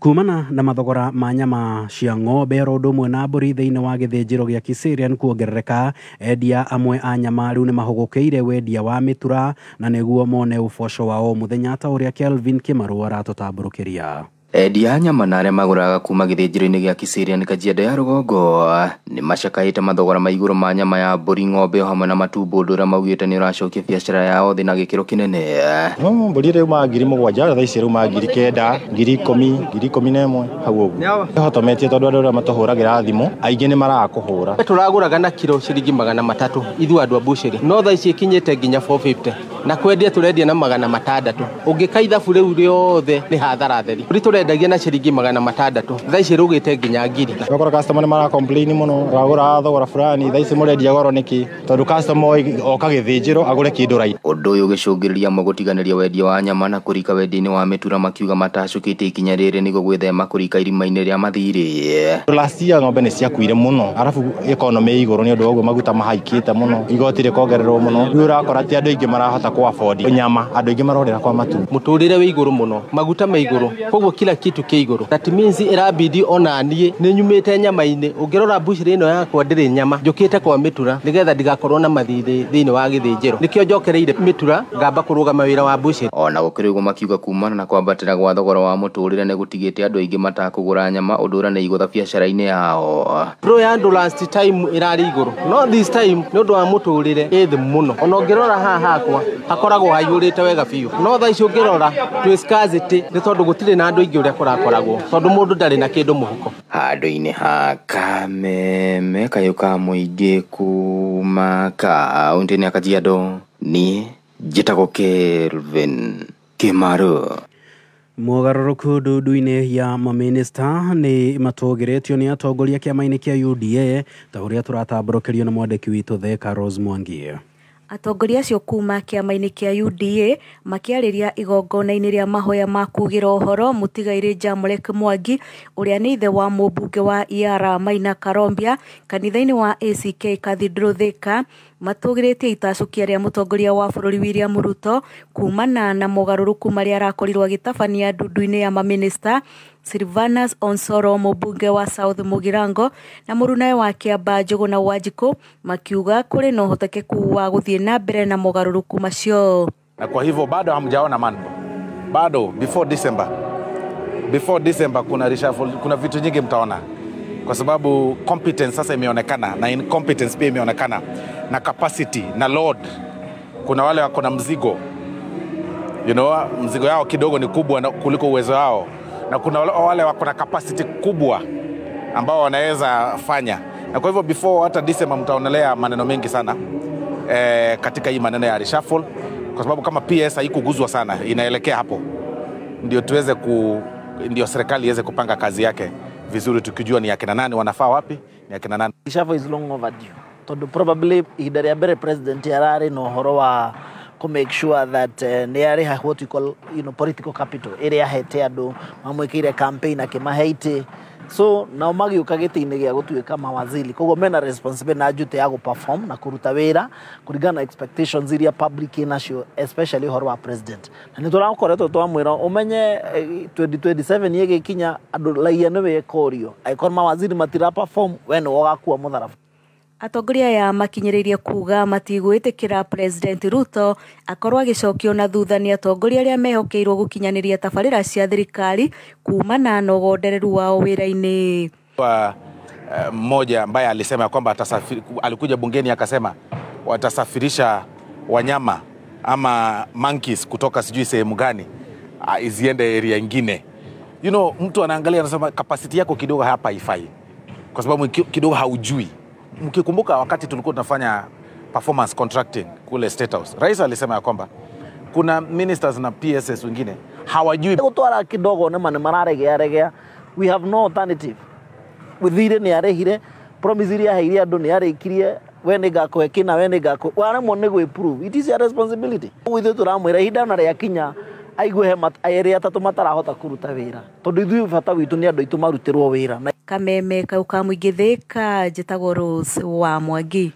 Kumana na mathogora ma nyama cia ng'ombe oro ũndũ ũmwe na mbũri thĩinĩ wa gĩthĩnjĩro gĩa Kiserian kuongerereka, endia amwe a nyama rĩu nĩ mahũgũkĩire wendia wa mĩtura na nĩguo mone ũboco wa o mũthenya ta ũrĩa Kelvin Kimaru aratũtambũrũkĩria. Endia nyama na arĩa magũraga kuma gĩthĩnjĩro-inĩ gĩa Kiserian Kajiado ya rũgongo nĩ macakaĩte mathogora ma igũrũ ma nyama ya mbũri, ng'ombe hamwe na matumbũ, ũndũ ũrĩa maugĩte nĩ ũracokia biacara yao thĩ na gĩkĩro kĩnene. Mbũri rĩu ma 7,000 thaa ici rĩu ma 9,000, 10,000, 11,000 hau ũguo. Nĩhotometie tondũ andũ arĩa matũhũragĩra thimũ aingĩ nĩ marakũhũra. Tũragũraga na kilo ciringi 300 ithuĩ andũ a bucĩrĩ, no thaa ici ikinyĩte nginya 450 na kwendia tũrendia na 600. Ũngĩka ithabu rĩu rĩothe nĩ hathara theri. Turendagia na ciringi 600 thaa ici rũgĩte nginya 1,000. Wakora customer nĩ mara complain mũno, wagũra thogora fulani thaa ici mũrendia goro nĩkĩ, tondũ customer oka gĩthĩnjĩro agũre kĩndũ rai. Ũndũ ũyũ ũgĩcũngĩrĩria gũtiganĩria wendia wa nyama na kũrika wendia-inĩ wa mĩtura, makiuga matacũkĩte ikinya rĩrĩ nĩguo gwĩthema kũrika irima-inĩ rĩa mathirĩ. Last year ng'ombe nĩ ciakuire mũno, arabu economy igũrũ nĩ ũndũ wa ũguo maguta mahaikĩte mũno, igoti rĩkongererwo mũno. Rĩu ũrakora atĩ andũ aingĩ marahota ku afford nyama, andũ aingĩ marorera kwa matu. Mũtũrĩre wĩ igũrũ mũno, maguta me igũrũ, koguo kila kitu kĩ igũrũ. That means irabidi ona niĩ nĩ nyumĩte nyama-inĩ. Ũngĩrora bucĩrĩ ĩno yakwa ndĩrĩ nyama, njũkĩte kwa mĩtura nĩgetha ndigakorwo na mathirĩ thĩinĩ wa gĩthĩnjĩro. Nĩkĩo njokereire mĩtura ngamba kũrũgama wĩra wa bucĩrĩ. Ona gũkĩrĩ ũguo makiuga kumana na kwambatĩra gwa thogora wa mũtũrĩre nĩ gũtigĩte andũ aingĩ matakũgũra nyama, ũndũ ũrĩa nĩ igũtha biacara-inĩ yao. Pro ya andũ last time ĩrarĩ igũrũ, no this time nĩ ũndũ wa mũtũrĩre ĩ thĩ mũno. Ona ũngĩrora haha hakwa hakoragwo haiyũrĩte wega biũ, no thaa ici ũngĩrora twĩ scarcity nĩ tondũ gũtirĩ na andũ aingĩ ũrĩa kũrakoragwo, tondũ mũndũ ndarĩ na kĩndũ mũhuko. Handũ-inĩ ha Kameme Kayũ ka Mũingĩ kuma kaũntĩ-inĩ ya Kajiado, niĩ njĩtagwo Kelvin Kimaru. Mogarũrũku ndundu-inĩ ya mamĩnĩsta nĩ matũgĩrĩtio nĩ atongoria kĩama-inĩ kĩa UDA ta ũrĩa tũratambũrũkĩrio na mwandĩki witũ Theka Rose Mwangi. Atongoria acio kuma kĩama-inĩ kĩa UDA makĩarĩria igongona-inĩ rĩa mahoya ma kugĩra ũhoro mũtigairĩ Jamrek Mwangi ũrĩa nĩ ithe wa mũmbunge wa Iara Maina Karombia kanitha-inĩ wa ACK Cathedral Thika, matũgĩrĩtie itacũkia rĩa mũtongoria wa bũrũri William Ruto kumana na mogarũrũku marĩa arakorirwo agĩtabania ndundu-inĩ ya mamĩnĩsta Silvanus Onsoro mũmbunge wa South Mugirango na mũrunawe wa Kiambaa Njũgũna Wanjikũ makiuga kũrĩ na ũhotekeku wa gũthiĩ na mbere na mogarũrũku macio. Na kwa hivyo bado hamjaona mambo, bado before December kuna reshuffle, kuna vitu nyingi mtaona, kwa sababu competence sasa imeonekana na incompetence pia imeonekana, na capacity na load. Kuna wale wako na mzigo, mzigo yao kidogo ni kubwa kuliko uwezo wao, na kuna wale wako na capacity kubwa ambao wanaweza fanya. Na kwa hivyo before hata December mtaonelea maneno mengi sana katika hii maneno ya reshuffle, kwa sababu kama PS haikuguzwa sana, inaelekea hapo ndio serikali iweze kupanga kazi yake vizuri, tukijua ni akina nani wanafaa wapi, ni akina nani. Reshuffle is long overdue. Todo probably ihinda rĩa mbere president yararĩ na ũhoro wa to make sure that they have what we call, political capital. Area hete andu mamwikire campaign akimaheite. So na magi ukagete-ini gia gutuika mawaziri. Koguo mena responsibility na jute ya perform na kuruta wira kurigana na expectations iria public inacio, especially horo wa president. Na niturakoretwo twamwira umenye 2027 yege kinya andu laia niwe korio. Aikon mawaziri matira perform wene wagakuwa mutharafu. Atongoria aya makinyiririe kuga matigwitikira President Ruto akorwo agicokio na thutha ni atongoria aria mehokeirwo gukinyaniria tabarira cia thirikari kumana na ugondereru wao wira-ini. Mmoja ambaye alisema kwamba alikuja bungeni akasema watasafirisha wanyama ama monkeys kutoka sijui sehemu gani iziende area nyingine. Mtu anaangalia anasema capacity yako kidogo hapa haifai. Kwa sababu kidogo haujui. Mkikumbuka wakati tulikuwa tunafanya performance contracting kule State House, Rais alisema ya kwamba kuna ministers na PSS wengine hawajui gutwara kidogo na mararegea. We have no alternative. Withire ni arehire promise iria heiria andu ni arekirie wene gakwe kina wene gakwe wana mone go improve. It is your responsibility. Withe turamwira hinda na ria kinya aigwe area atatu matarahota kuruta wira tondu ithui bata witu ni andu itu marutirwo wira. Kameme kau ka muigithika njitagwo Rose wa Mwangi.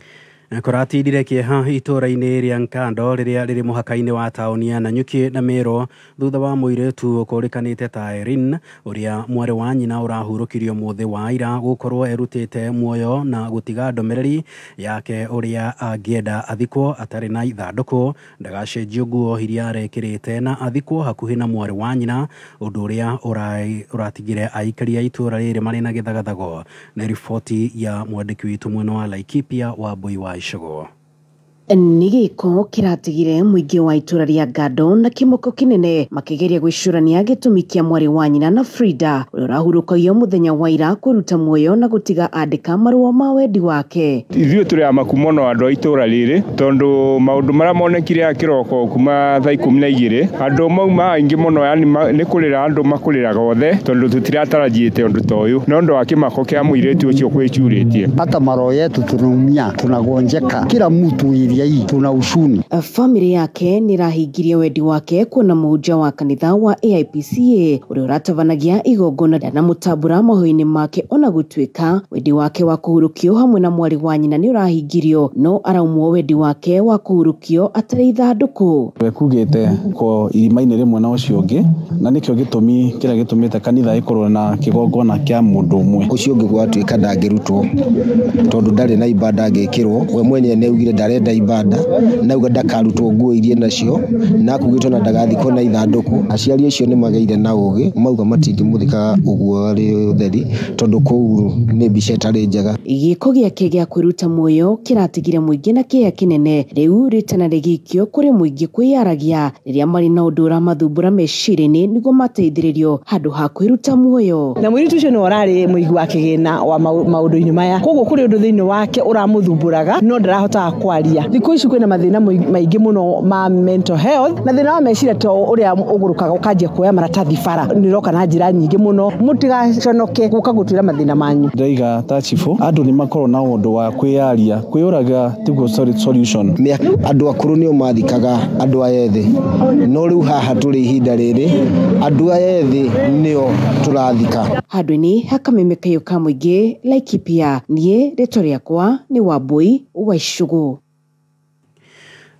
Kuratindire kieha itura-ini ria Nkando riria riri muhaka-ini wa tauni ya Nanyuki na Meru thutha wa muiretu ukurikanite ta Erin uria mwari wa nyina urahurukirio muthi wa ira gukorwo erutite muoyo na gutiga ndomereri yake uria angienda athikwo atari na ithanduku ndagacenjio nguo iria arekirite na athikwo hakuhi na mwari wa nyina undu uria uratigire aikari a itura riri mari na githagathago. Ni riboti ya mwandiki witu mwena wa Laikipia wa Boi wa Ishogo. Nigiko kiratigire muingi wa itura ria Ngando na kimoko kinene makigeria gwicurania gitumi kia mwari wa nyina na Frida uria urahurukaio muthenya wa ira kuruta muoyo na gutiga andika marua ma wendi wake. Ithuĩ tũrĩ amaku mũno andũ a itura rĩrĩ tondu maundu maria monekire akiroko kuma thaa 12 andũ mauma aingi mũno, yani nĩ kũrĩra andũ makũrĩraga othe tondu tutiratarajĩte ũndũ ta ũyũ na ũndũ wa kĩmako kĩa mũirĩtu ũcio kwĩcurĩtie. Hata maroho yetu tunaumia, tunagonjeka, kila mtu tuna usuni. Family yake nirahingirie wendi wake kuona muja wa kanitha wa AIPCA uria uratavanagia igongona na mutambura mahoini make ona gutwika wendi wake wa kuhurukio hamwe na mwari wa nyina ni urahingirio no araumwo wendi wake wa kuhurukio atari ithanduku. Wekugite ko irimaini rimwe na ucio ungi na nikio gitumi kira gitumite kanitha ikorwo na kigongona kia mundu umwe. Ucio ungi gwatwika ndangirutwo tondu ndari na ibada ngikirwo we mwenye neugire ndarenda ibada nauga ndakarutwo nguo irie nacio na kugitwo na ndagathiko na ithanduku. Aciari acio ni mageire na ugi mauga matingĩmuthika uguo ari utheri tondu kuu ni mbica tari njega. Giko giake gia kwiruta muoyo kiratigire muingi na kia kinene riu ritana rigikio kuri muingi kwiyaragia riria mari na undu ramathumbura mecirini niguo mateithiririo handu ha kwiruta muoyo. Na muiritu ucio no rari muigi wa kigina wa maundu-ini maya koguo kuri undu thiini wake uramuthumburaga no ndarahota kwaria. Thikũ ici kwina mathina maingi muno ma mental health na thina wa meciria to uria ugurukaga ukanjia kuoya maratathi bara niroka na njira nyingi muno mutigaconoke guka gutwira mathina manyu. Ndaiga ta chifu andu ni makorwo na undu wa kwiyaria kwiyuraga tiguo solution. Andu akuru ni mathikaga andu ayethi no riu haha turi ihinda riri andu ayethi nio turathika. Handũ-inĩ hakameme kayo ka muingi Laikipia nie rĩtwa rĩakwa ni Wambui wa Ishogo.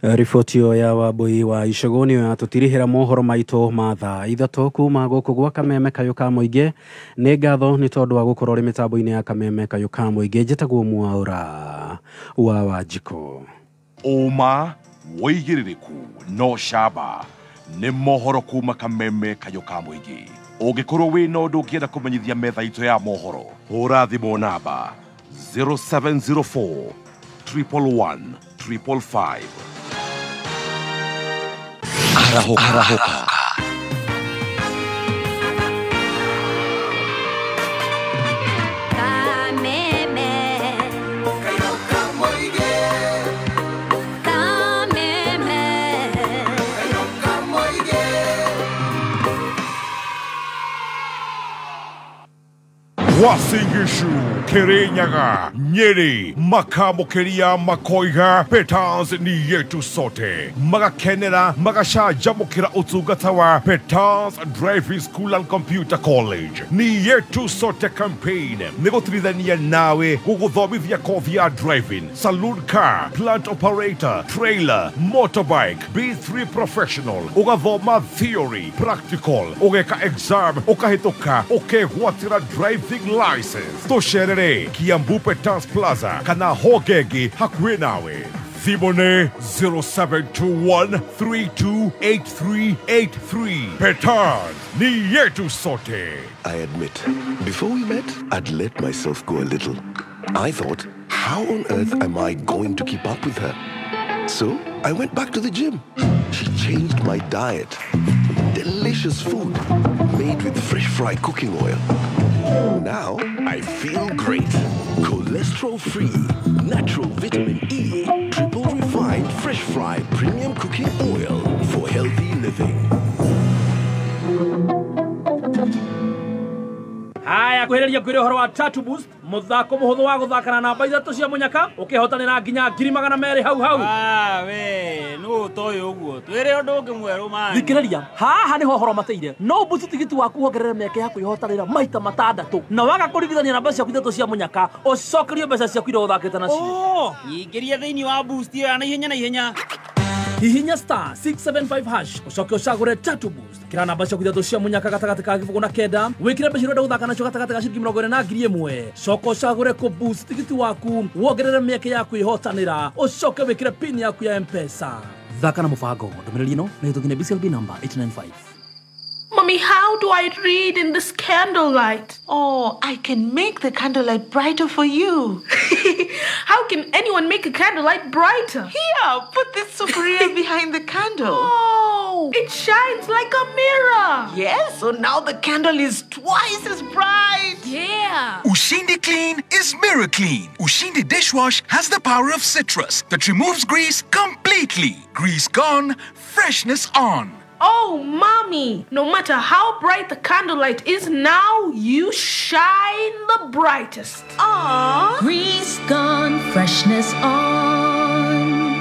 Riboti ya Wambui wa Ishogo niyo yatutirihira mohoro maito ma thaa ithatu kuma guku gwa kameme kayo ka muingi. Ni ngatho ni tondu wa gukorwo ri mitambo-ini ya kameme kayo ka muingi. Njitagwo Mwaura wa Wanjiko. Uma woigiririku no shaba ni mohoro kuma kameme kayo ka muingi. Ungikorwo wina undu ungienda kumenyithia metha itu ya mohoro hura thimu namba 0704 111 555. Arahoka. Wasingishu, Kirinyaga, Nyeri, Makamokeria, Makoiga, Petans ni yetu sote. Magakenera, Magashajamukira Utsugatawa, Petans Driving School and Computer College. Ni yetu sote campaign. Negotridania nawe, Gugudhomi vyako vya driving, saloon car, plant operator, trailer, motorbike, B3 professional, Ugadhoma theory, practical, Ugeka exam, Ukahitoka, Ukehwatira driving license. Tosherere, Kiambu Petans Plaza, Kana Hogegi, Hakwenawe. Thibone 0721328383. Petans, ni yetu sote. I admit, before we met, I'd let myself go a little. I thought, how on earth am I going to keep up with her? So I went back to the gym. She changed my diet. Delicious food made with fresh fry cooking oil. Now I feel great. Cholesterol-free, natural vitamin E, triple refined fresh fry premium cooking oil for healthy living. Haya kuheleria kwire horo wa Tatu Boost muthako muhuthu wa guthakana namba ithatu cia munyaka ukihotanira nginya 200,000 hau we no toyo uguo twire undu ungi mweru man thikiriria haha niho horo mateire no boost tigiti waku wongerere miaka yaku ihotanira maita matandatu na waga kurigithania namba ciaku ithatu cia munyaka ucokerio mbeca ciaku ire uthakite nacio nyingiria thiini wa boost iyo na ihenya hihinya star 675 hash ucoke ucagure Tatu Boost kira namba ciaku ithatu cia munyaka gatagati ka gibugu na kenda wikire mbeca irenda guthaka nacio gatagati ga ciringi 20 na 1,000 coka ucagure ku boost tigiti waku wongerere miaka yaku ihotanira ucoke wikire pin yaku ya M-Pesa thaka na mubango ndumiriri ino na ituthine BCLB number 895. Mommy, how do I read in this candlelight? Oh, I can make the candlelight brighter for you. How can anyone make a candlelight brighter? Here, put this sufuria behind the candle. Oh, it shines like a mirror. Yes, so now the candle is twice as bright. Yeah. Ushindi Clean is mirror clean. Ushindi dishwash has the power of citrus that removes grease completely. Grease gone, freshness on. Oh, Mommy, no matter how bright the candlelight is now, you shine the brightest. Aww. Grease gone, freshness on.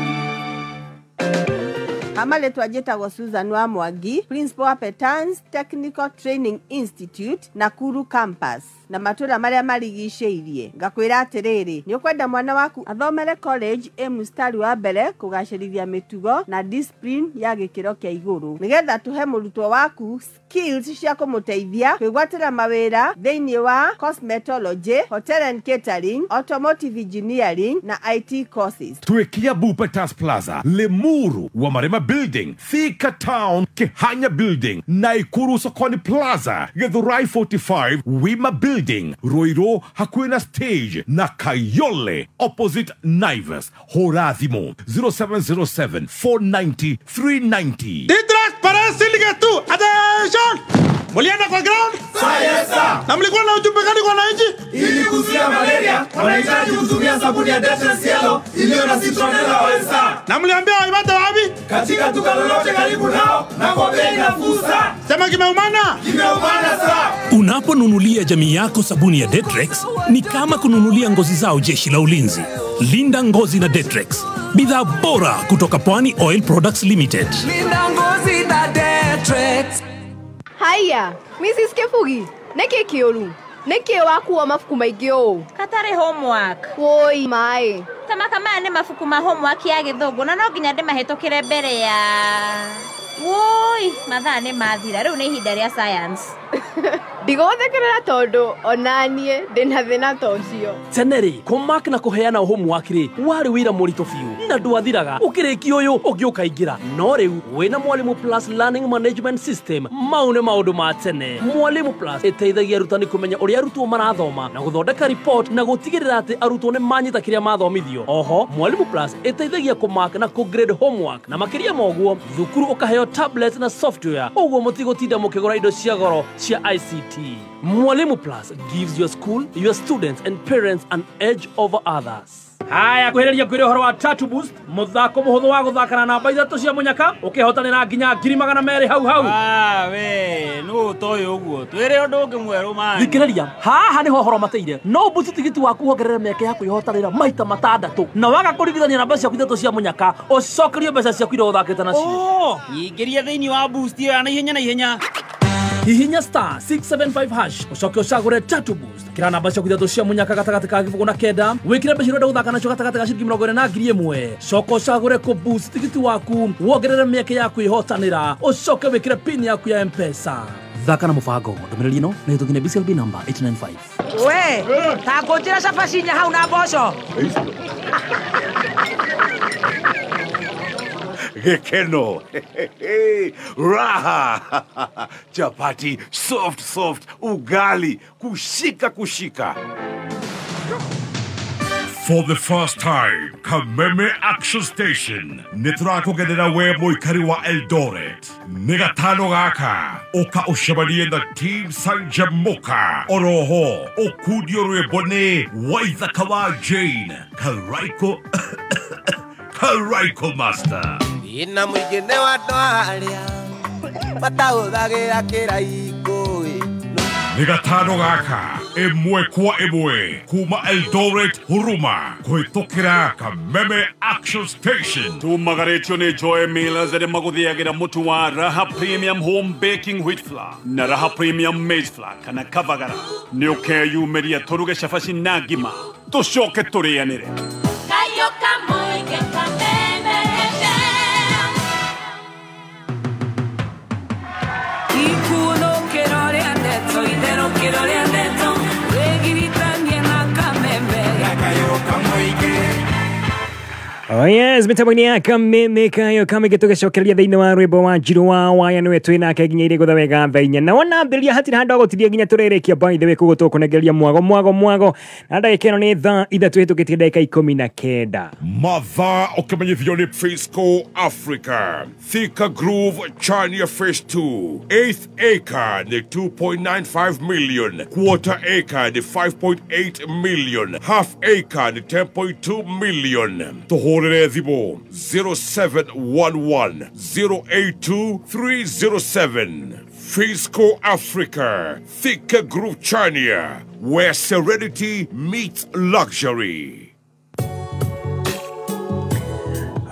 Amaletwa jetagwo Susan wa Mwangi, Principal wa Petans Technical Training Institute, Nakuru Campus, na matura maria marigicĩirie. Ngakwĩra atiriri, ni ukwenda mwana waku athomere college mustari wa mbere kugacĩrithia mitugo na discipline ya gĩkĩro kĩa igũrũ. Nigetha tuhe mũrutwo waku skills cia kũmũteithia kwĩgwatĩra mawĩra thĩinĩ wa cosmetology, hotel and catering, automotive engineering na IT courses. Tuekia Petans Plaza, Lemuru, Wamarema Building, Thika Town, Kehanya Building, Naikuru Sokoni Plaza, Githurai 45, Wima Building, Roiro Hakuena Stage, na Kayole, opposite Naivas, Horathimo, 0707 490 390. Ditras para Siligatu, attention! Mulienda kwa ground? Sasa! Na mlikuwa na ujumbe gani kwa wananchi? Ili kuzuia malaria, wanahitaji kutumia sabuni ya Dettol Cielo iliyo na citronella wenza. Na mliambia waipate wapi? Katika duka lolote karibu nao na kwa bei nafuu sana. Sema kimeumana? Kimeumana sana. Unaponunulia jamii yako sabuni ya Detrex ni kama kununulia ngozi zao jeshi la ulinzi. Linda ngozi na Detrex. Bidhaa bora kutoka Pwani Oil Products Limited. Linda ngozi na Detrex. Haya, Mrs. Kefugi, neke kiolu. Neke waku wa mafuku maigyo. Katare homework. Woi, mae. Kama ne mafuku ma homework ya githogo na no nginya ndimahitũkire mbere ya. Woi, mathaa nĩ mathira rĩu nĩ ihinda rĩa science. Ndigothekerera tondu onanie ndina thina tocio. Teneri, kumark na kuheana homework ri wari wira mũritũ biũ na ndwathiraga ukirĩkia ũyũ ũngĩũka ingira no rĩu wĩna Mwalimu Plus Learning Management System mau nĩ maũndũ ma tene. Mwalimu Plus ĩteithagia arutani kũmenya ũrĩa arutwo marathoma na gũthondeka report na gũtigĩrĩra atĩ arutwo nĩ manyita kĩrĩa mathomithio. Oho, Mwalimu Plus ĩteithagia kumark na grade homework na makĩria moguo thukuru ũkaheo tablet na software ũguo mũtigũtinda mũkĩgũra indo cia goro cia ICT. quality. Mwalimu Plus gives your school, your students and parents an edge over others. Haya kuhereria kwire horo wa Tatu Boost muthako muhuthu wa guthakana namba ithatu cia munyaka ukihotanira nginya 200,000 hau hau. We no toyo uguo twire undu ungi mweru mani. Thikiriria haha niho horo mateire no Boost tigiti waku wongerere miaka ya kwihotanira maita matandatu na waga kurigithania namba cia ithatu cia munyaka ucokerio mbeca cia kwire uthakite nacio. Ingiria thiini wa Boost ya na ihenya. Hihinya star 675 hash ucoke ucagure Tatu Boost kira namba cia ithatu cia munyaka gatagati ka gibugu na kenda wikire mbeca irenda guthaka nacio gatagati ka ciringi 20,000 coka ucagure ku Boost tigiti waku wongerere mieke ya kwihotanira ucoke wikire pin yaku ya M-Pesa. Thaka na mubango ndumiriri no na hitũkinya BCLB number 895. We ta ngũnjĩra cabacinya hau na mboco. Gekeno. Raha. Chapati soft, ugali kushika. For the first time, Kameme Action Station, niturakugenera we muikari wa Eldoret. Nigatano gaka, oka ushabanie na Team Sanjamoka. Oroho, okudio rebone, waithakawa Jane, Karaiko Master. Ina mwigene wa doaria, matahuthagira kiraiko. Nigatano gaka, emwe kwa emwe, kuma Eldoret Huruma, kuitokira Kameme Action Station. Tumagaretio ni Joy Millers ere maguthiagira mutu wa Raha Premium Home Baking Wheat Flour na Raha Premium Maize Flour kana kavagara. Ni ukeyumeria turuge cabaci na ngima. Tucoke turianire. Oh yes, mitambo-ini ya Kameme kayo kama gitugicokereria thiini wa rwimbo wa Njiro wa waya niwe twinake nginya iri gutha wega thainya na wona mbiria hatiri handu agutiria nginya turerekia by the way kugo tukunegeria mwago na ndagika ino ni thaa ithatũ hitukitie ndagika 19 Mathaa ukimenyithio ni Fisco Africa. Thika Groove Chania Phase 2 8th acre ni 2.95 million, quarter acre ni 5.8 million, half acre ni 10.2 million. Tohorere thibo 0711 082 307. Fisco Africa, Thika Groove Chania, where serenity meets luxury.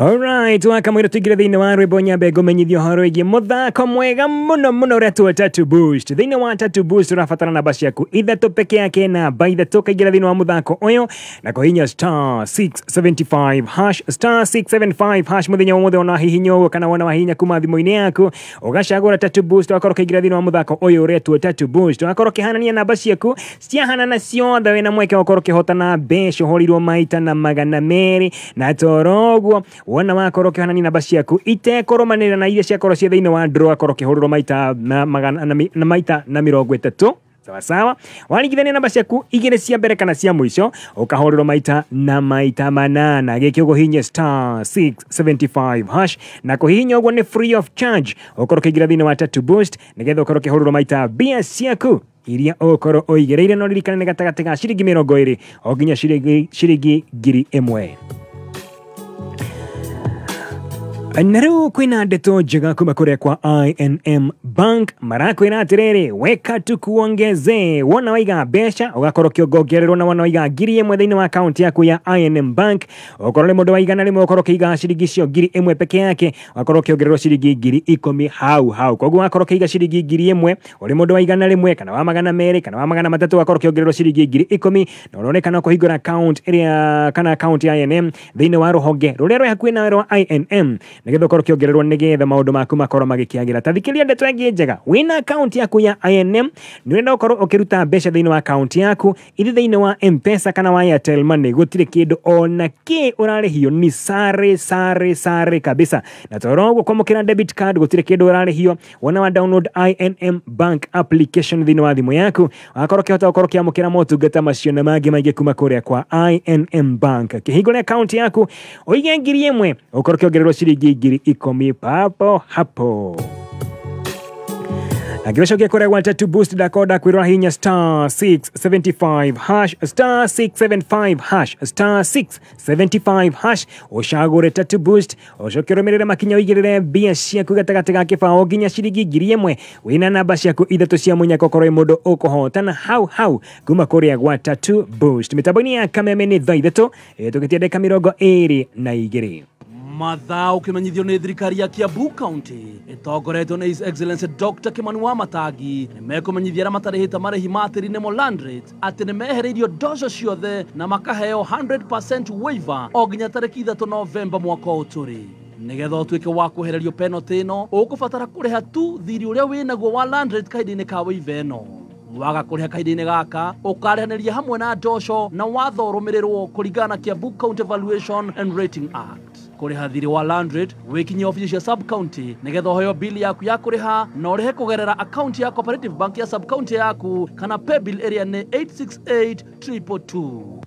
Alright, wakamwira tuigire thiini wa rwimbo nyambe ngumenyithio horo igie muthako mwega muno uria tuo Tatu Boost. Thiini wa Tatu Boost urabatara namba ciaku ithatu peke yake na by ithatu kaingira thiini wa muthako uyu na kuhinya star 675 hash star 675 hash muthenya wothe ona hihinya uguo kana wona wahinya kuma thimu-ini yaku ugacagura Tatu Boost wakoro kaingira thiini wa muthako uyu uria tuo Tatu Boost wakoro kihanania namba ciaku ciahanana ciothe wina mweke wakoro kihotana mbeca horirwo maita na magana meri na toroguo wona wakoro kihanani namba ciaku itekoromanira na iria ciakoro cia thiini wa draw akoro kihuriro maita na maita na 30 sawa waringithania namba ciaku igire cia mbere kana cia mwisho ukahuriro maita na maita manana giki ugo hinya star 675 hash na kuhinya ugo ni free of charge ukoro kigira thiini wa Tatu Boost nigetha ukoro kihuriro maita bia ciaku iria ukoro oigereire no ririkane ni gatagati ga ciringi 20 o nginya ciringi 1,000. Na riu kwina ndeto njega kuma kuria kwa I&M Bank marakwira atiriri weka tu kuongeze wona waiga mbeca ugakorwo kiongongererwo na wona waiga 1,000 thiini wa account yaku ya I&M Bank ukorwo ni mundu waigana rimwe ukorwo kiiga ciringi cio 1,000 peke yake ukorwo kiongererwo ciringi 10,000 hau koguo ukorwo kiiga ciringi 1,000 uri mundu waigana rimwe kana wa magana meri kana wa magana matatu ukorwo kiongererwo ciringi 10,000 na uronekana kuhingura account iria kana account ya I&M thiini wa ruhonge ruria rwi hakuhi nawe rwa I&M nigetha ukorwo kiongererwo nigetha maundu maku makorwo magikiagira tathikiria ndeto ingi njega wina account yaku ya I&M ni wenda ukorwo ukiruta mbeca thiini wa account yaku iri thiini wa M-Pesa kana wa Airtel Money gutire kindu ona ki urarihio ni sare kabisa na toroguo kwamukira debit card gutire kindu urarihio wona wa download I&M Bank application thiini wa thimu yaku wakorwo kihota ukorwo kiamukira motungata macio na mangi maingi kuma kuria kwa I&M Bank kihingure account yaku uige 1,000 ukorwo kiongererwo ciringi 10,000 papo hapo. Agiroshokia kore gwa tatu boost dakoda kwirwa hinya *675# *675# *675# ushagure tatu boost ushokero merere makinya wigirire bia ciaku gatagati ga kibao ginya ciringi 1000 wina namba ciaku ithatu cia munyako korwo mundu ukuhotana hau kuma kuria gwa tatu boost mitaboni ya kameme ni thaithatu tukitia deka 22 mathaa ukimenyithio ni thirikari ya Kiambu County itongoretwo ni His Excellency Dr. Kimani Wamatangi nimekumenyithia aria matarihite marihi matiri nimo land rate ati nimehereirio ndoco ciothe na makaheo 100% waiver o nginya tariki 3 Novemba mwaka uturi nigetha utuike wa kuhererio penalty ino ukubatara kuriha tu thiri uria winaguo wa land rate kahinda-ini ka waiver ino waga kuriha kahinda-ini gaka ukarehaniria hamwe na ndoco na watho rumirirwo kuringana na Kiambu County Valuation and Rating Act kuriha thiri wa land rate wikinye ofisi cia sub county nigetha hoyo bili yaku ya kuriha na urihe kugerera account ya Cooperative Bank ya sub county yaku kana pay bill area ni 868222.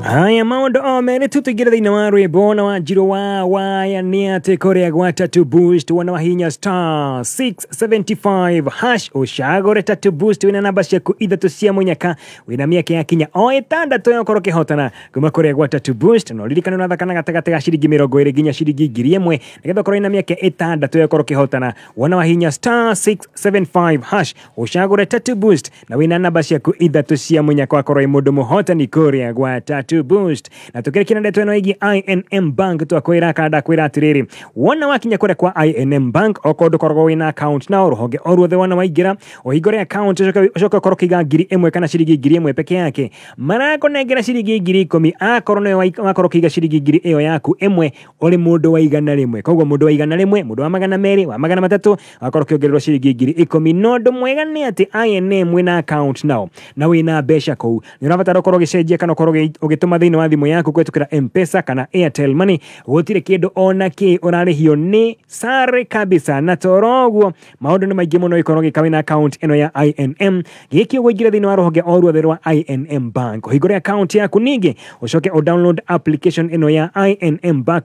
Haya maundu omere tutugire thina wa rwimbo na wanjiro wa waya ni ati korea gwa tatu boost wana wahinya *675# ushagore tatu boost wina namba ciaku ithatu cia munyaka wina miaka ya kinya o itandatu yokoro kihotana kuma korea gwa tatu boost no ririkana na thakana gatagati ga ciringi 20 ginya ciringi 1000 nigetha korwo ina miaka itandatu yokoro kihotana wana wahinya *675# ushagore tatu boost na wina namba ciaku ithatu cia munyaka korwo mundu muhotani korea gwa tatu boost na tukirikina ndeto ino igi I&M Bank twakwira kada kwira atiriri wona wakinya kure kwa I&M Bank okondo korwo wina account na uruhoge oruothe wona waigira uhingore account ucoka korwo kiga 1000 kana ciringi 1000 peke yake marako negera ciringi 10,000 akorwo ne wakorwo kiga ciringi 1000 iyo yaku emwe uri mundu wa igana rimwe koguo mundu wa igana rimwe mundu wa magana meri wa magana matatu akorwo kiongererwo ciringi 10,000 nondo mwega ni ati I&M wina account nao na wina besha kou ni urabatara korwo gicenjia kana korwo tuma thini wa thimu yaku kwetukira M-Pesa kana Airtel Money gutire kindu ona ki urarihio ni sare kabisa na toroguo maundu ni maingi muno ikorwo gikawina account ino ya I&M giki uguigira thini wa ruhoge oruothe rwa I&M Bank uhingure account yaku ningi ucoke o download application ino ya I&M Bank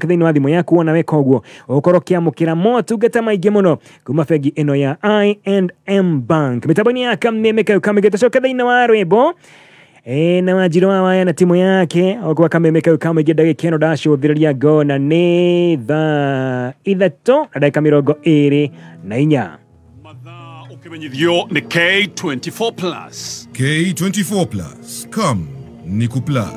thini wa thimu yaku wona weka uguo ukorwo kiamukira motungata maingi muno kuma bengi ino ya I&M Bank mitaboni ya kamemeka ukamigetacoka thini wa rwimbo na wajiro wa waya na timu yake okwa kamemeka ukama igedage keno dasho thiriria gona ni ithatu na dakika 24 ukimenyithio ni K24+. K24+. Come, Nikupla.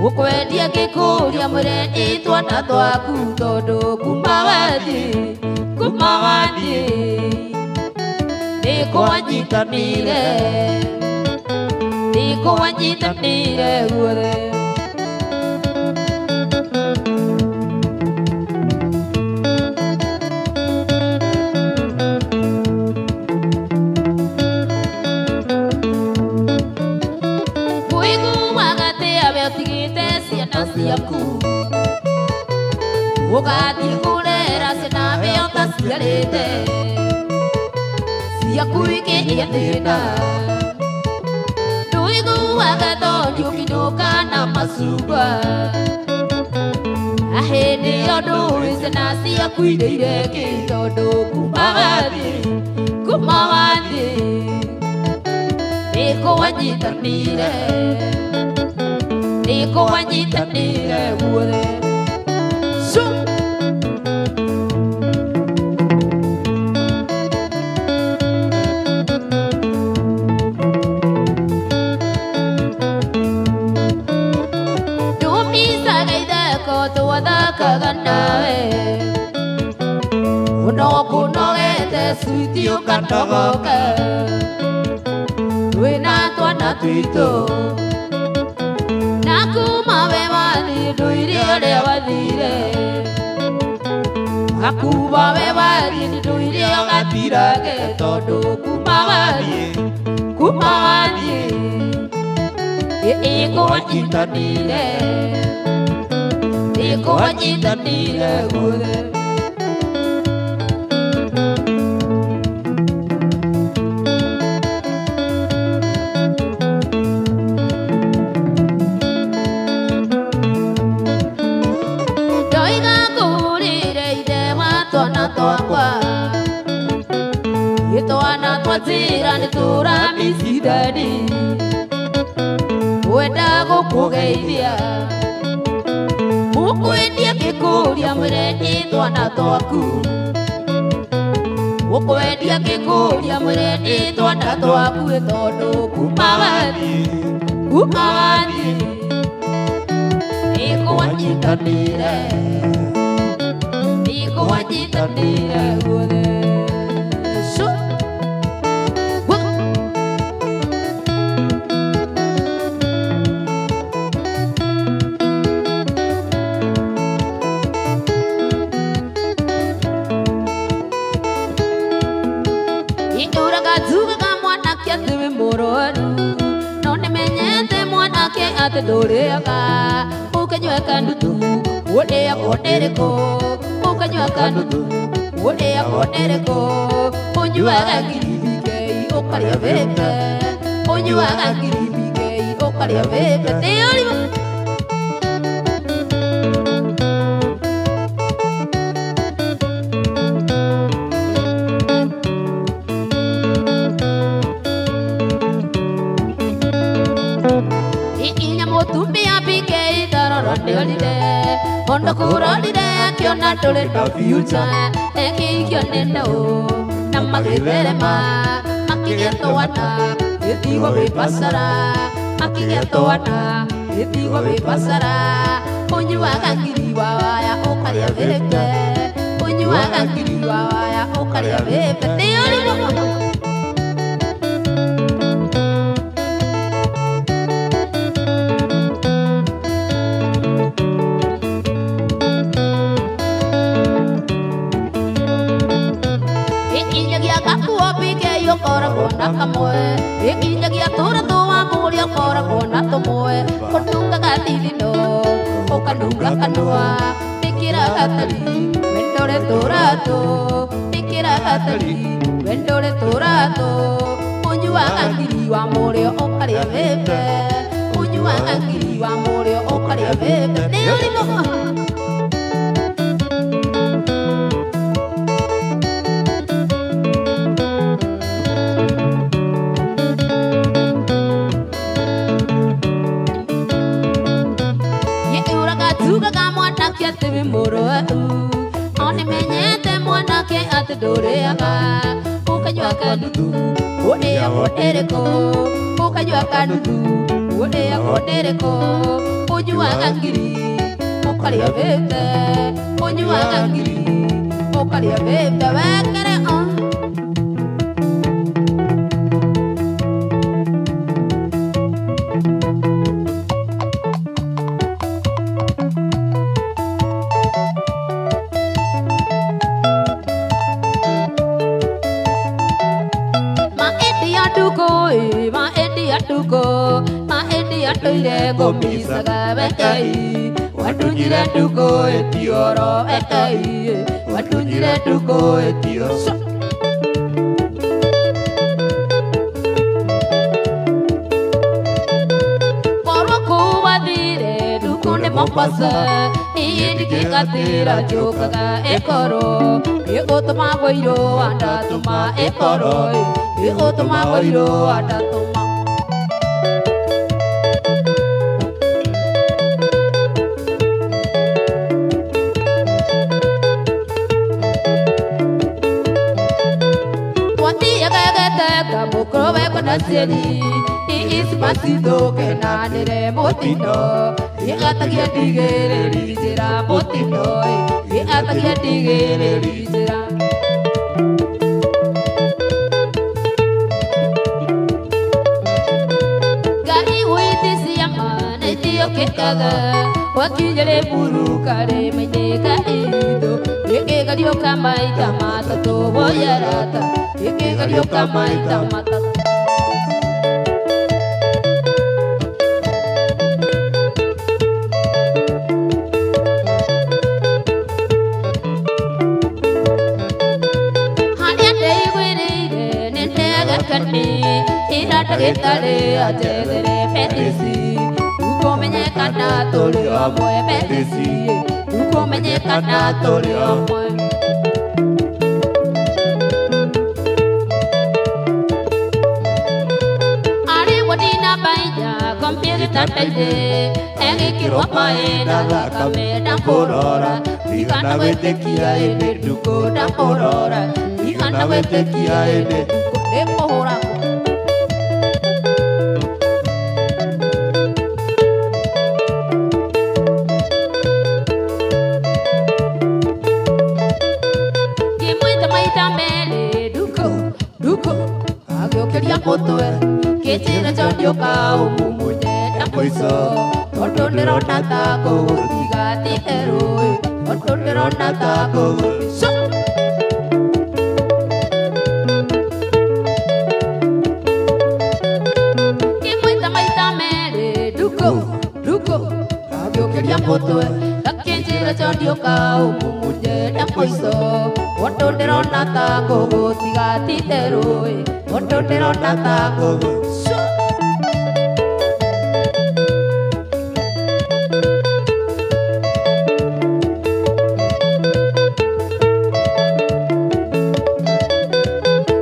Ukwendia gikuria mureni twana twaku tondu kuma wathi nikwanyitanire guothe Ugathi kurera sina meota sigarete Siaku ikinyia thina Tuigu wagathonio kinyuka na masuba Ahindi ondu isena siaku ireire kitondu kuma wathi nikwanyitanire guothe Tumisaga itheko twathaka ndugaga nawe unokunogete switi ukatogoka wina twana twito nakuma we wani nduire uria wathire akuba we wani nduire ugathirage tondu kuma wani iko wajitanire guothe ndoiga ngurire ithe wa twana twakwa itwana twatira nituramicithani wenda gukugeithia mukwendia gikuria mwerendi twana twaku mukwendia gikuria mwerendi twana twaku tondu kuma wani ikuwanyitanire guothe ate doreaka ukanywa kandutu wodea kodereko ukanywa kandutu wodea kodereko onywa gakiribike okaria bebe onywa gakiribike okaria bebe teori Ondo kurolide kiona tole no future eki kionenda o namakitherema makigeto wana etigo bipasara makigeto wana etigo bipasara onyuaga ngiriwa ya okaria bebe onyuaga ngiriwa ya okaria bebe teori kamwe ikinyagia tura tuwa murio kora kona tumwe kotunga gatilino okanunga kanua pikira gatali wendore turato pikira gatali wendore turato unywa ngiri wa murio okaria bebe unywa ngiri wa murio okaria bebe neolimo Kiate moro oni menyete mwana ke ate doreaka ukanywa kanutu odea odereko ukanywa kanutu odea odereko onywa ngiri okaria bebe onywa ngiri okaria bebe wakere on toire gomisaga bekai watunyire nduko etioro ekai watunyire nduko etioro Mombasa, ini kikatira jokaga ekoro, ikutuma boyo anda tuma ekoro, ikutuma boyo anda tuma. Wati ya kagata kamu krobe panasiri, Despacito que nadie botino y hasta que digere dirá botino y hasta que digere dirá Gari wete si amane tío que caga wakija le buru kare me deka ido yeke gadio kamai tamata to boyarata yeke gadio kamai tamata Itale ajere petisi uko menye kana tole amoe petisi uko menye kana tole amoe Ari wadina baija computer telde ege kiropa eda la kamera porora igana wete kia ede duko da porora igana wete kia ede de porora Potoe, que tira jodio kau mumuye tapoiso, oto derona tako, igati eroi, oto derona tako, so. Que muita maita mere, duko, agio que dia potoe, que tira jodio kau mumuye tapoiso, oto derona tako, igati eroi. Oto derona tako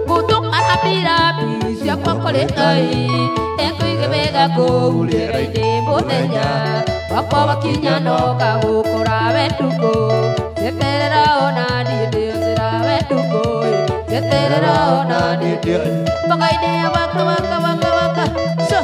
Butuk arapi-rapi siapa kolekai Eko ike bega ko ulera ide botella Wapa wakinya no kahu korawe tuko Seterera ona di deo serawe tuko Seterera ona di deo Pakai dia waka waka waka waka So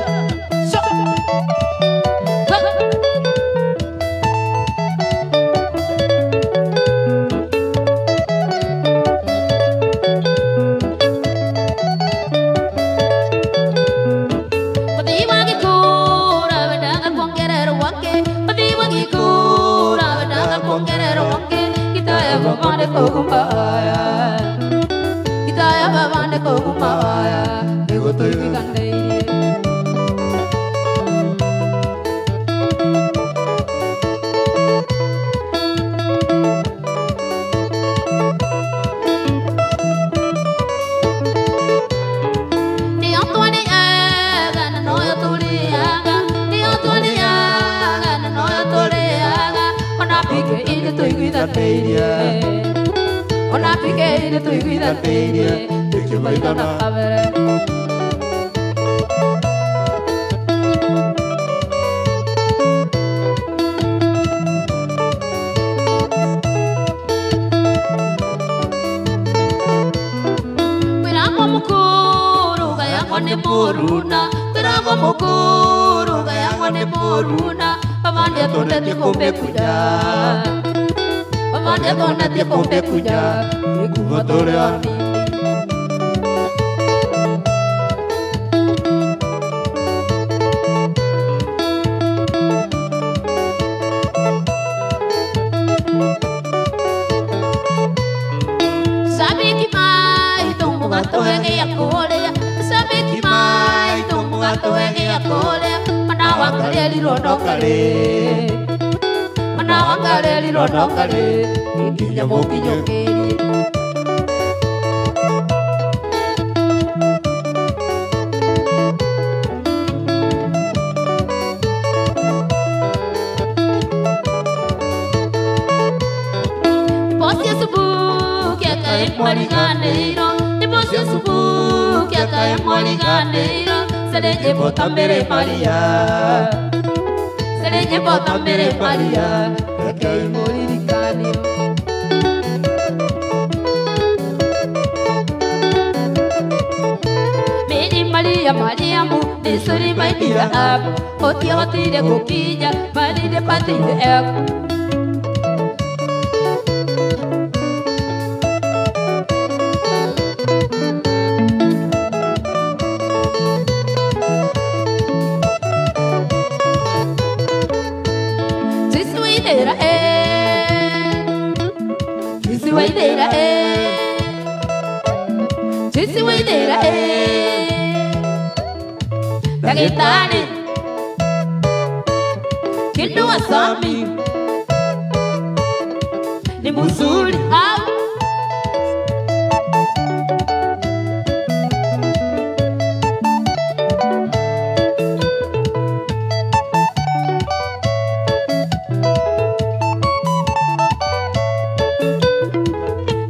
Pati wagi kura Wedangan pongkerero wake Pati wagi kura Wedangan pongkerero wake Kita ya bapande kokumbaya Saya babande ko kumaya Ego to ikande Ni otwani aga na noyo tuli aga Ni otwani aga na noyo tuli aga Ona pike ine to ikande Ona pike ine tu iguida teine Te que vai dar na avere Piramo mukuru gaya kone buruna Piramo mukuru gaya kone buruna Pamande tonde te kombe kuja Pamande tonde te kombe kuja Ikuvatore ani Sabe que mai tumbu gato ege ya kole Sabe que mai tumbu gato ege ya kole Manawa kale li rono kale Manawa kale li rono kale Ikinya moki nyokeri Posia subu kia kae mwali ganeiro Posia subu kia kae mwali ganeiro Sereje bota mere Maria Sereje bota mere Maria Kae mwali ganeiro Meri Maria Maria mu Sorry, my dear, Oti Oti de Coquilla, Mani de Pati de Egg. Dagitani Kilu asami Ni musuli au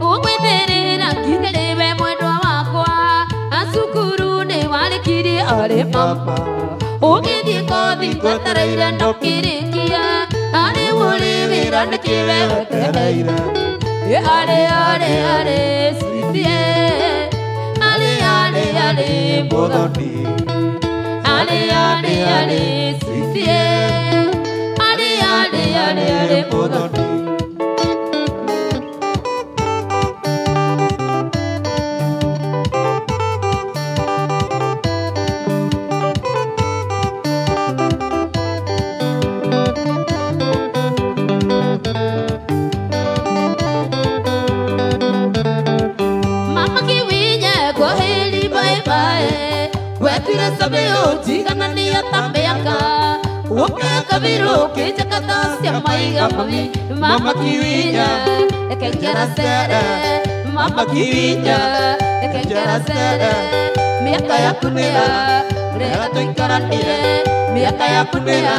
Uweterera kingelebe mwendo wakwa Asukuru ne wale kiri are mama Ugidi kodi kataraira ndokirikia Are wole viranda kiwe wataraira Are sitie Ale bodoni Ale sitie Ale bodoni Sabeo jigana niya tambeaka Woka kabiro ke jakata sia maiga mami Mama kiwinya ekengera sere Mama kiwinya ekengera sere Miaka ya kunera Rega to ikarandiye Miaka ya kunera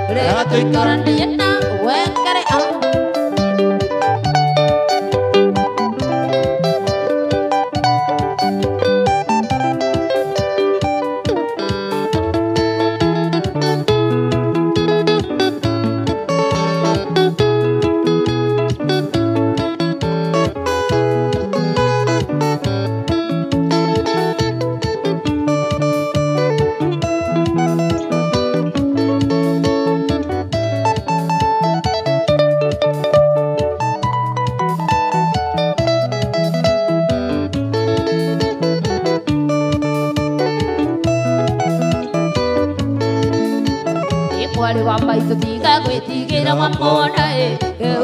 Rega to ikarandiye na wekare au Wale wamba ito tiga kwe tigera wambona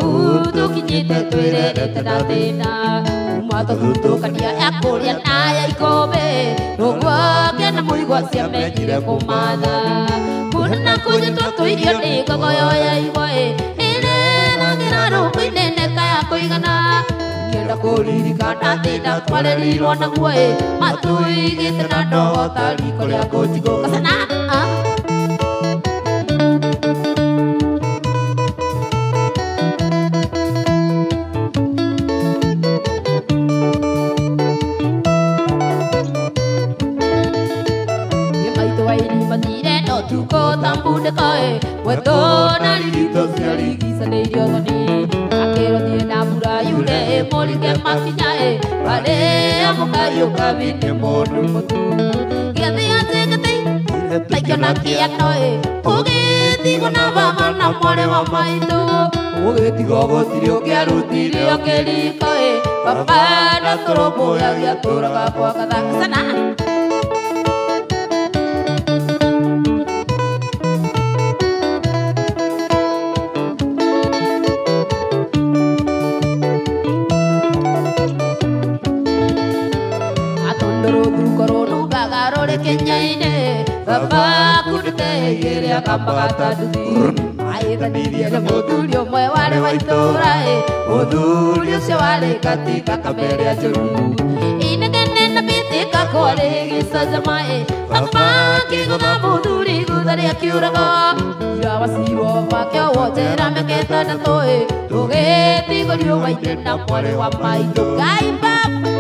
Utu kinyite tuirere tena tena Umato tutu kania ya korea na ya ikobe Nogwa kena muigwa siya mejire kumada Kuna kuji tutu idio ni kogoyo ya igoe Ine na giraro kuinene kaya kuigana Kenda kuririka na tena twale lirwa na guwe Matui gitena dogo tali kolea kochigo kasana Tuko tambu de koe, weto na lirito siali gisa de yodoni. Akero tiena pura yule moli ke makiñae, vale amoka yoka vine monu motu. Gade ate gate, taikana kia noe, oge tigo na vama na more wamaito. Oge tigo gotirio ke arutirio ke likoe, papa na toro moya ya tora kapwa kada sana. Kenyaine, Baba kudete yere akapakata duti. Aida nidia na modulio mwe wale waitorae, modulio se wale katika kamere ajuru. Ina kene na pitika kore gisa jamae, Baba kigo na moduli gudari akiuraga. Ya wasiwo pakyo wotera meketa na toe, toge tigo lio waitena mwale wa maito. Gai Baba.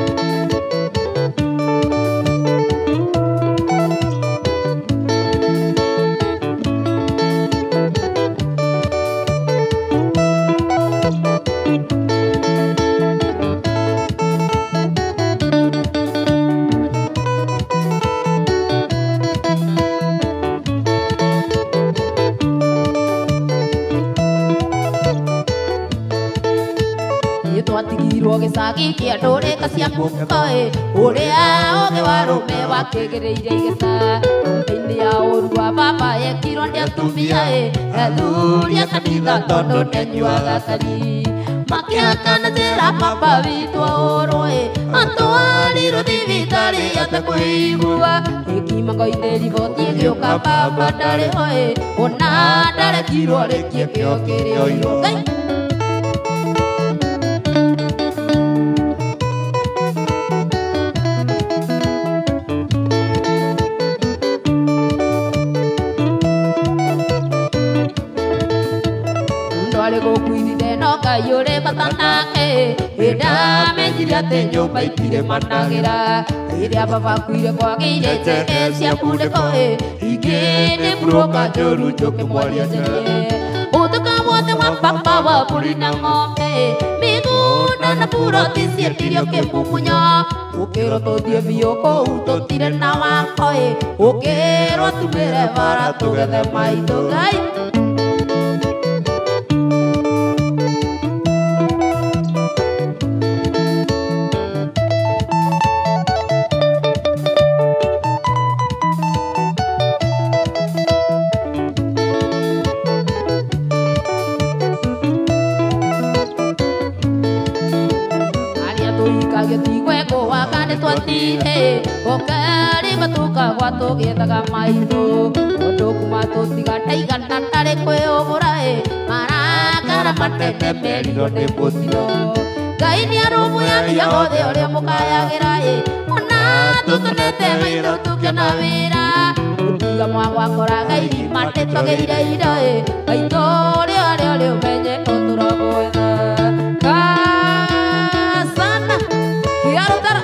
twatigirwo gĩcagi kĩa ndũrĩka cia mũkoĩ ũrĩa ũgĩ wa rũme wakĩgĩrĩire igĩca thĩinĩ ya ũru wa baba yekirwo nĩ atumia athuri a kanitha tondũ nĩanyuaga cari makĩhakana njĩra baba witũ aũrwo atwarirwo thibitarĩ atakũigua ĩkimango-inĩ riboti ĩgĩũka baba ndarĩ ho ona ndarekirwo rĩkie kĩo kĩrĩ oirwo Ngai Ngai ũrĩ bata nake ndamenyire atĩ nyũmba itirĩ managĩra rĩrĩa baba akuire kwagĩire njeke cia kundĩko ingĩ nĩ buroka njũru njũke mwaria njerie ũtuka wothe wa baba wa mbũri na ng'ombe mĩgũnda na buroti ciendirio kĩmumunya ũkĩrwo tũthiĩ biũ kũu tũtirĩ na wako ũkĩrwo tumĩre bara tũgethe maitũ Ngai tũgĩethaga maitũ mũndũ kuma tũtiga ndaigana ndarĩ kwĩũgũra marakara matene merirwo nĩ mũtino Ngai nĩarũmbũyagia othe ũrĩa mũkayagĩra ona tũtũnĩte maitũ tũkĩona wĩra gũtiga mwagwakoraga irima nĩtũgĩire indo maitũ rĩo rĩũmenye tũtũrogwetha kasana kĩarũtara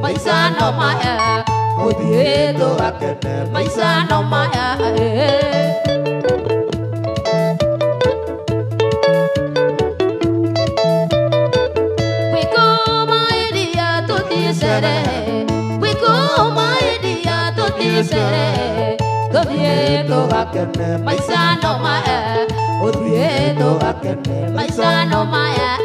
Maisano maya, odiedo akene. Maisano maya, we go my dear to this we go my dear to this odiedo akene. Maisano maya, odiedo akene. Maisano maya.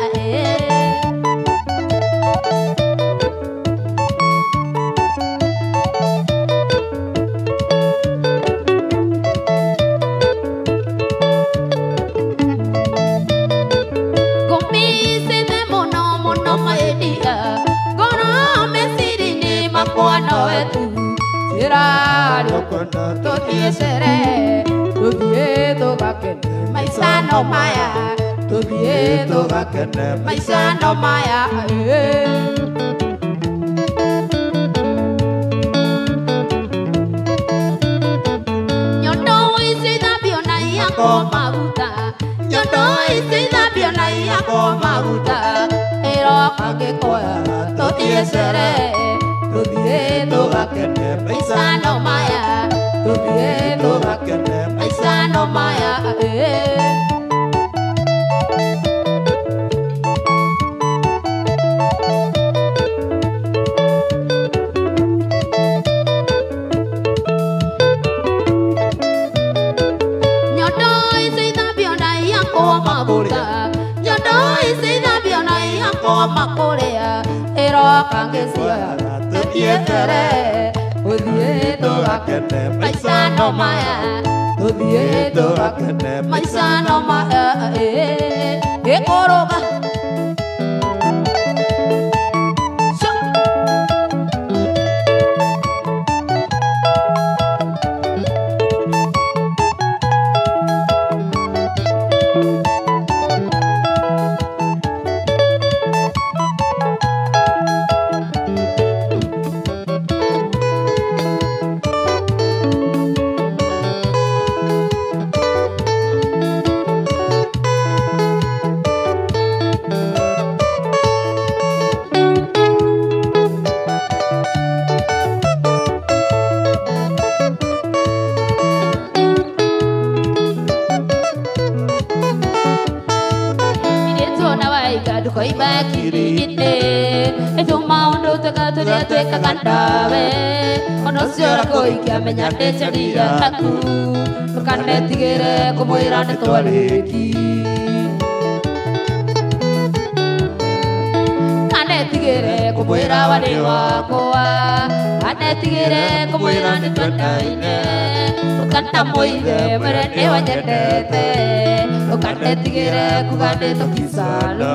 Maisano maya, todiedo bakene. Maisano maya, nyondo isi dabiona yako mabuta. Nyondo isi dabiona yako mabuta. Ero kage koya, todiesere. Todiedo bakene. Maisano maya, todiedo bakene. Maisano maya, makorea ero kangesia todietere odiedo akene. Maisano maya, odiedo akene. Maisano maya, ekoroga turia twikaga ndawe ona ucio ũrakuikia menya ndĩ njari yaku ndũkanetigĩre kũmwĩra nĩ twarĩki kanetigĩre kũmwĩra warĩ wakwa kanetigĩre kũmwĩra nĩ twendaine ndũkanamũige mwĩre nĩ wanyendete ndũkanetigĩre kuga nĩ tũkicana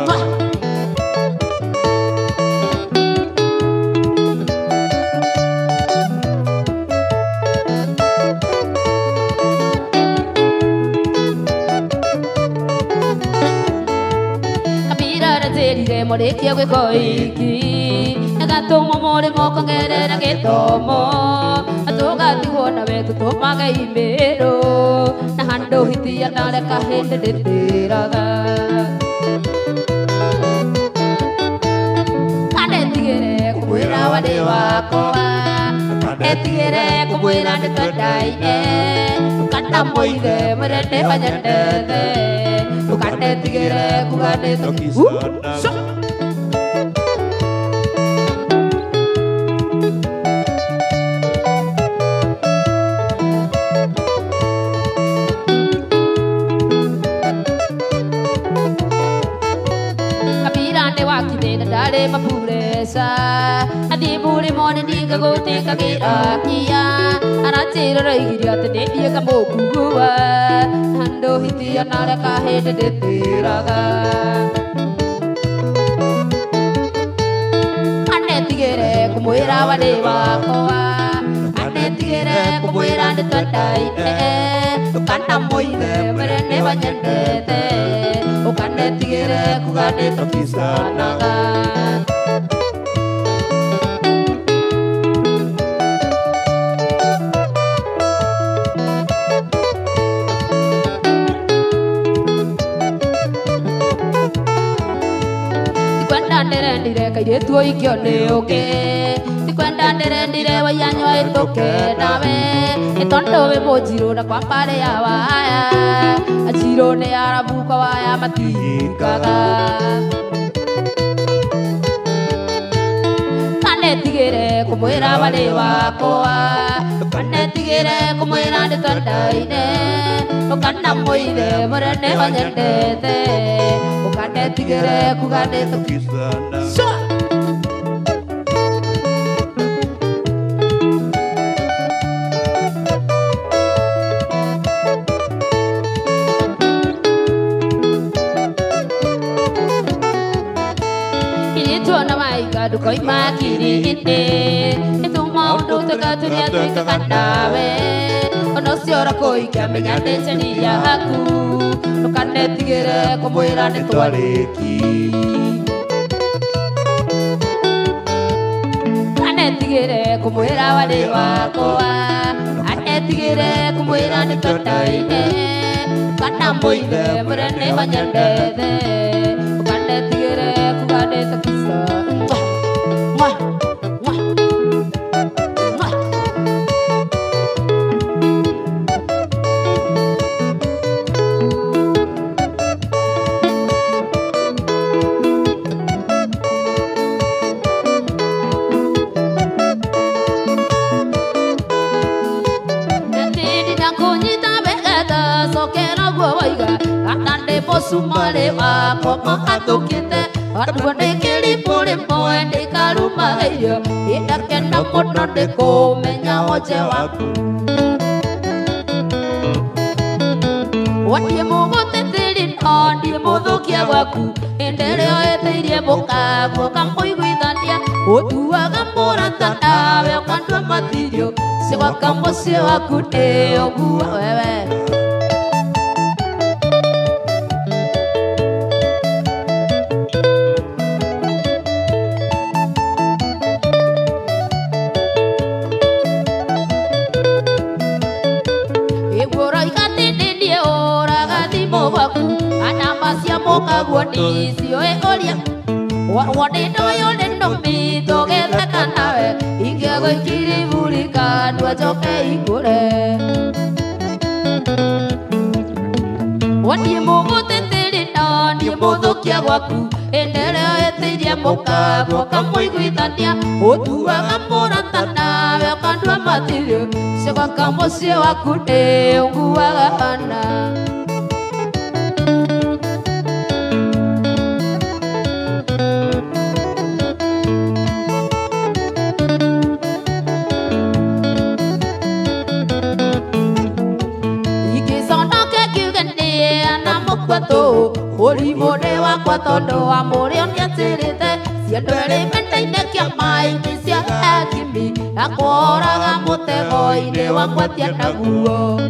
Mũrĩkie gwĩka ũhiki nagatũmwo mũrĩmo kongerera gĩthomo tũgatigwo nawe tũtũmage imĩrũ na handũ hitia nareka hĩndĩ ndĩtĩraga kanetigĩre kũmwĩra warĩ wakwa kanetigĩre kũmwĩra nĩ twendaine ndũkanamũige mwĩre nĩ wanyendete ndũkanetigĩre kuga nĩ tũkicana mapuresa adi buri mone dinga gote kagira kia anachiro raigiria tedie kamokugua hando hitia nara kahede de tiraga anetigere kumwira wade wakwa anetigere kumwira de tadai kana moide merene wanyendete ukanetigere kugane tokisana Kayetu ikione oke tikwenda ndire wayanywa itoke nawe itondo we mojiro na kwa pare ya waya ajiro ne arabu kwa waya matikaga kanetigere kumwira wale wakwa kanetigere kumwira nditwandaine ukanamoire murene wanyendete ukanetigere kugane tukisana Koi makiri ite itu mau do teka turia teka kandawe ono siora koi kya menya de chania haku no kanetigere kumwira ne twariki kanetigere kumwira wale wakwa kanetigere kumwira ne twandaine kana moide murene wanyandede kanetigere kugane takisa Sumare wa pomo atukite adwane kiri pore poende karuma iyo idakenda mono de ko menya oje waku wati mugo tetiri ndi muthukia waku endere oeteirie mukago kampoiguithania utuaga murata nawe ukandua matirio siwaka mucie waku ndi ogua wewe Wani siyo egoria wani doyo nendo mi toge takanawe igego ikiri burika nwajoke ikure wani mugo teteri na ni mudo kia waku endelea etiria moka moka moiguithania utuaga mũratana we ũkandua matirio cigwaka mũciĩ waku nĩ ũnguaga ana. Kwato Olivone wa kwatondo wa morio ni atirite Siendo elementa kia mai sia akimi Akoraga mutego ine wa kwatia naguo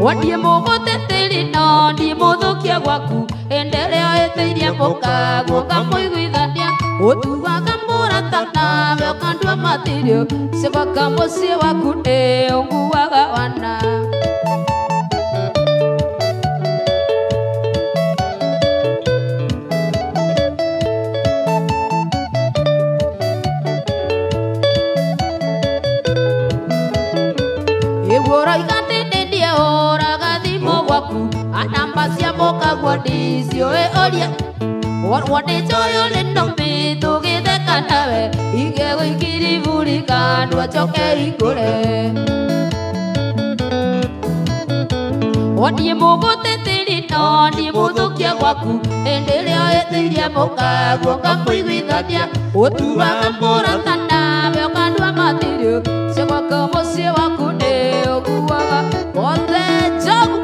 Wadie mogote terino ni mothokia gwaku Endelea eteiria moka guoka moiguithania Utuaga mũratana we ũkandua matirio Cigwaka mũciĩ waku nĩ ũnguaga wana. Anampasia boca guardisio e oria Warwade choyo lendo me toge de canawe Ige wikiri vurikanu achoke ikure Wadie mogo teteri no ni modokia waku Endelea etiria boca guoka kuiguithania Utuaga mũratana we ũkandua matirio Cigwaka mũciĩ waku nĩ ũnguaga othe njogu.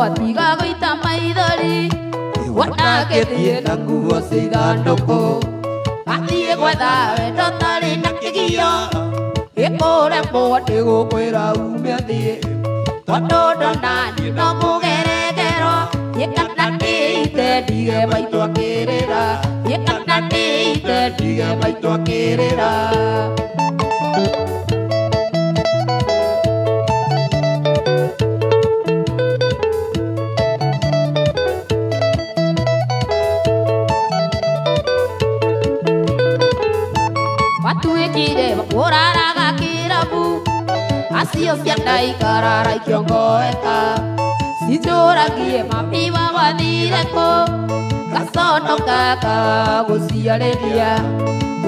Atiga goita maithori Wanake thie na nguo cithandũkũ Athiĩ gwetha wendo tarĩ na kĩgio Gĩkũremwo nĩ gũkwĩra ume thiĩ Tondũ ndonani no mũgeregero Gĩkana nĩite ndige maitũ akĩrĩra Gĩkana nĩite ndige maitũ akĩrĩra. Uraraga kirabu Asio sianda ikarara ikiongoeka Sijuragie mapiwa wathireko Gasono kaka guciarĩria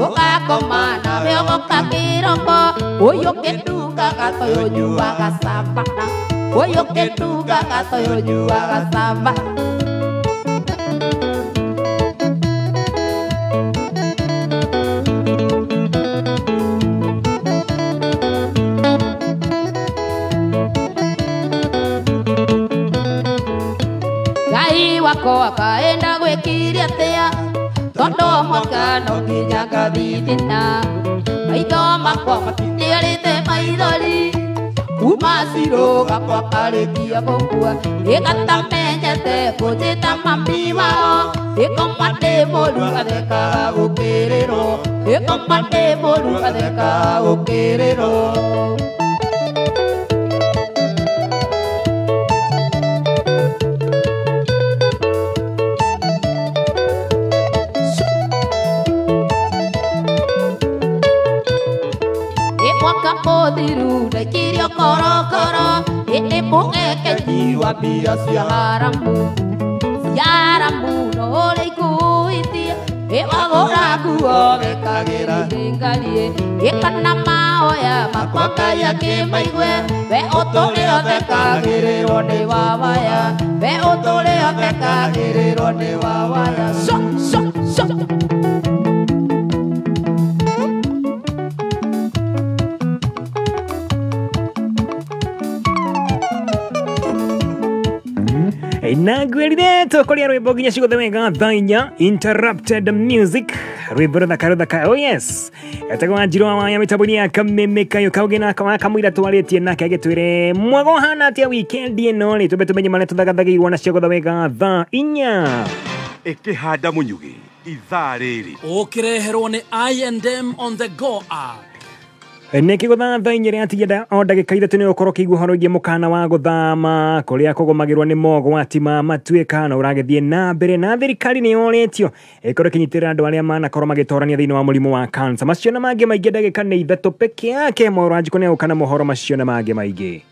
Ũgakomana weogoka kĩroko Ũyũ kĩnunga gatoyo nyuaga sabana Ũyũ kĩnunga gatoyo nyuaga sabana. Wako akaenda gwikiria tia Tondo mwaka no nginya ngathithina Maitho makwa matinĩarĩte maithori Kuma ciro gakwa karĩkia gũkua Ĩgatamenyete kũnjĩta mami wao Ĩkoma ndĩ mũru athekaga gũkĩrĩrwo Ĩkoma ndĩ mũru athekaga gũkĩrĩrwo. Mothiru na kirio korokoro Ete mueke jiwa bia cia haramu no reikuitia Ewagora kuo mekagira hingarie Ekana maoya makwaka ya kimaigwe We otole othekagĩrĩrwo nĩ wawaya We otole othekagĩrĩrwo nĩ wawaya. Nagwirire tokoria rwimbo nginya cigothe wega thaa inya Interrupted Music rwimbo ruthaka oh yes etagwo Njiro wa ya mitabuni ya Kameme kayo kaugena kamwira twaritie nake agitwire mwago hana atia weekend ino ri tube tumenye mane tuthagathagiirwo na cigothe wega thaa inya ikihanda munyugi ithaa riri ukireherwo ni I&M on the go app Neki guthatha inyere atigenda o ndagika ithatu ni ukorwo kiigua horo ingi mukana wa guthama kuria kugomagirwo ni mogwati ma matuika na uragethie na mbere na thirikari ni yoretio ikorwo kinyitirira andu aria manakorwo magitorania thiini wa murimu wa cancer macio na mangi maingi ndagika ni ithatu peke yake moranjiko ni ukana mohoro macio na mangi maingi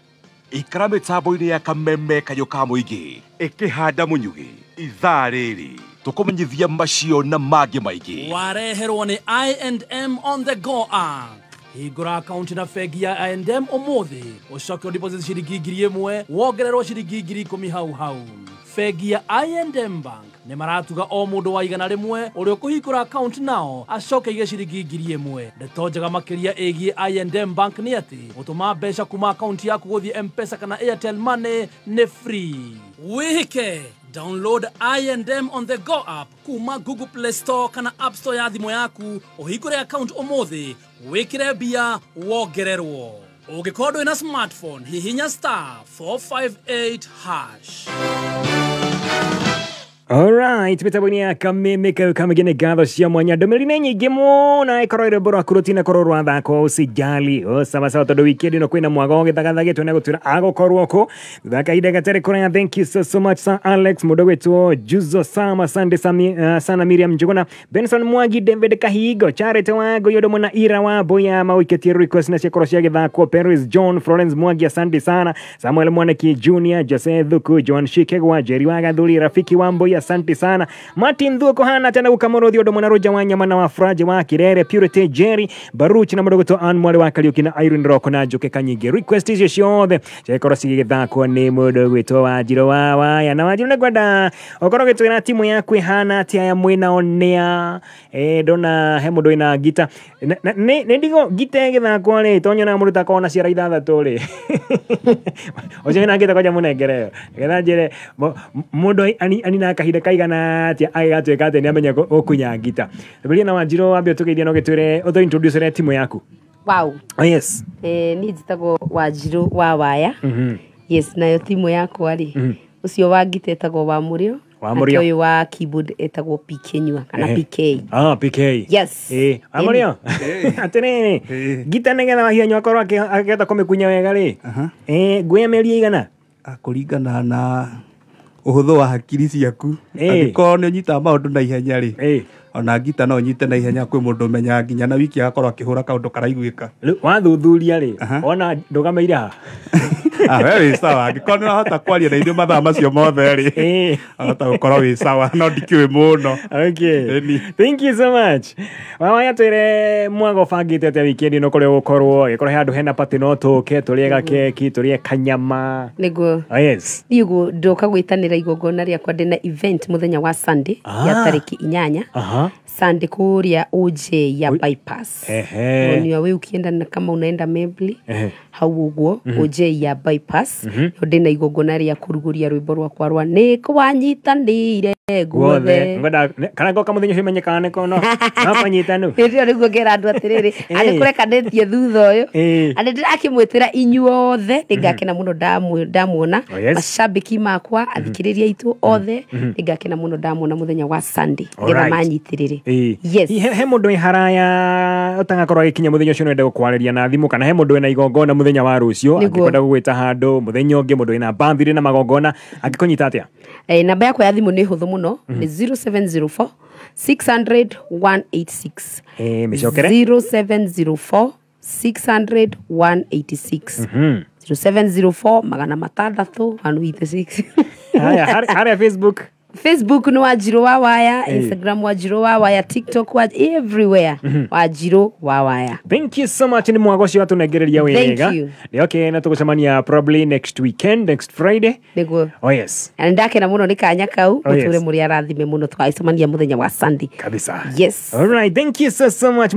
ikara mitambo-ini ya kameme kayo ka muingi ikihanda munyugi ithaa riri tukumenyithia macio na mangi maingi wareherwo ni I&M on the go app. Hingura account na fegi ya I&M umuthi ucoke deposit ciringi 1,000 wongererwo ciringi 10,000 hau fegi ya I&M Bank ni maratuga o mundu wa igana rimwe uri kuhingura account nao acoke ige ciringi 1,000 ndetonjaga makiria egie I&M Bank ni ati utuma mbeca kuma account yaku guthie M-Pesa kana Airtel Money ni free wihike. Download I&M on the go app kuma Google Play Store kana App Store ya thimo yaku uhingure account umuthi wikire bia wongererwo ugikorwo ina smartphone hihinya *458#. Alright, mitambo-ini ya kameme kayo kamegene gatho cia mwanya ndumiriri nyingi muna ikorwo iri mbura kurutina korwo rwathako usijali sawa tondu weekend ino kwina mwago githagathagetwo na gutwira agokorwo ku thaka ide gatere kuria. Thank you so much Sir Alex mudo wetu Juzo Sama Sande sana Miriam Njuguna Benson Mwangi David Kahigo Charity Wango yodo muna Ira wa boya mawiketie request na cikoro cia githako Paris John Florence Mwangi asante sana Samuel Mwanaki Junior Jose Thuku Joan Shikegwa Jerry Wagathuri rafiki wa Mboya asante sana Martin Thuko hana tena ukamorothi odo mwana roja wanya mana wa Fraje wa Kirere Purity Jerry Baruchi na mudogo to Anmwale wa Kariuki na Irene Roko na Njuke Kanyige request icio ciothe cikoro cigithako ni mudogo to Wajiro wa waya na Wajiro negwenda okorwo gitwira timu yaku ihana atia ya mwina onea dona he mundu ina gita ne ndigo gita githako ri tonyo na mundu takona ciara ithathatu ri oje na gita koja munengereo gethanjire mundu ani na kahida kaigana atia agatweka ati ni amenya okunya gita bili na Wajiro ambio tugeithia no gitwire otho introduce timu yaku. Wow. Oh yes. Ni njitagwo Wajiro wa waya. Yes, nayo timu yako ari. Ucio wa gita etagwo wa murio. Wamurio. Uyu wa keyboard etagwo PK nywa kana PK. PK. Yes. Wamurio. Atene. Gita negetha wahia nywa korwo aketa kumekunya wega ri. Nguya meri igana. Kuringana na uhuthu wa hakiri ciaku. Angĩkorwo nĩ ũnyitaga maũndũ na ihenya rĩ ona ngita no nyite na ihenya kwĩ mũndũ menya nginya na wiki agakorwo akĩhũra kaũndũ karaiguĩka. Wathuthuria rĩ ona ndũgameire ha we wĩ sawa angĩkorwo nĩ ũrahota kwaria na ithuĩ mathaa macio mothe rĩ ahota gũkorwo wĩ sawa no ndikĩũĩ mũno. Okay. Thank you so much. Wawaya twĩre mwago bangĩte atĩa weekend ĩno kũrĩa gũkorwo ĩkorwo handũ hena party no tũke tũrĩe gakeki tũrĩe kanyama. Nĩguo. Yes. Nĩguo ndoka gwĩtanĩra igongona rĩakwa ndĩna event mũthenya wa Sunday ya tarĩki 8. Sunday kuria OJ ya bypass. Ndio wewe ukienda na kama unaenda Mebli hau uguo OJ ya bypass ndina igongona ria kuruguria rwimbo rwakwa rwa ni kwanyitanire guothe ngoda kana goka muthenya ucio menyekane kono napanyitanu ndio niguo ngera andu atiriri ani kurekanĩtie thutha uyu ani ndirakimwitira inyuothe ningakena muno ndamuona mashabiki makwa athikiriria itu othe ningakena muno ndamuona muthenya wa Sunday ngira manyitiriri. Yes. He mundu haraya utangakorwo agikinya muthenya ucio nende gukwarĩria na thimu kana he mundu ena igongona muthenya wa rucio angikwenda gugwita handu muthenya ungi mundu ena bambiri na magongona angikunyita atia? Namba yako ya thimu ni huthu muno ni 0704 600 186. Micokere 0704 600 186. 0704 magana matandatũ 186. Haya Facebook ni Wajiro wa waya, Instagram Wajiro wa waya, TikTok everywhere Wajiro wa waya. Thank you so much. Ni mwagoshi watu negereria wega. Thank you. Ni okay na tukucemania probably next weekend, next Friday. Niguo. Oh yes. Ndake na muno ni kanya kau muture muri arathime muno tukaicemania muthenya wa Sunday. Kabisa. Yes. All right, thank you so much.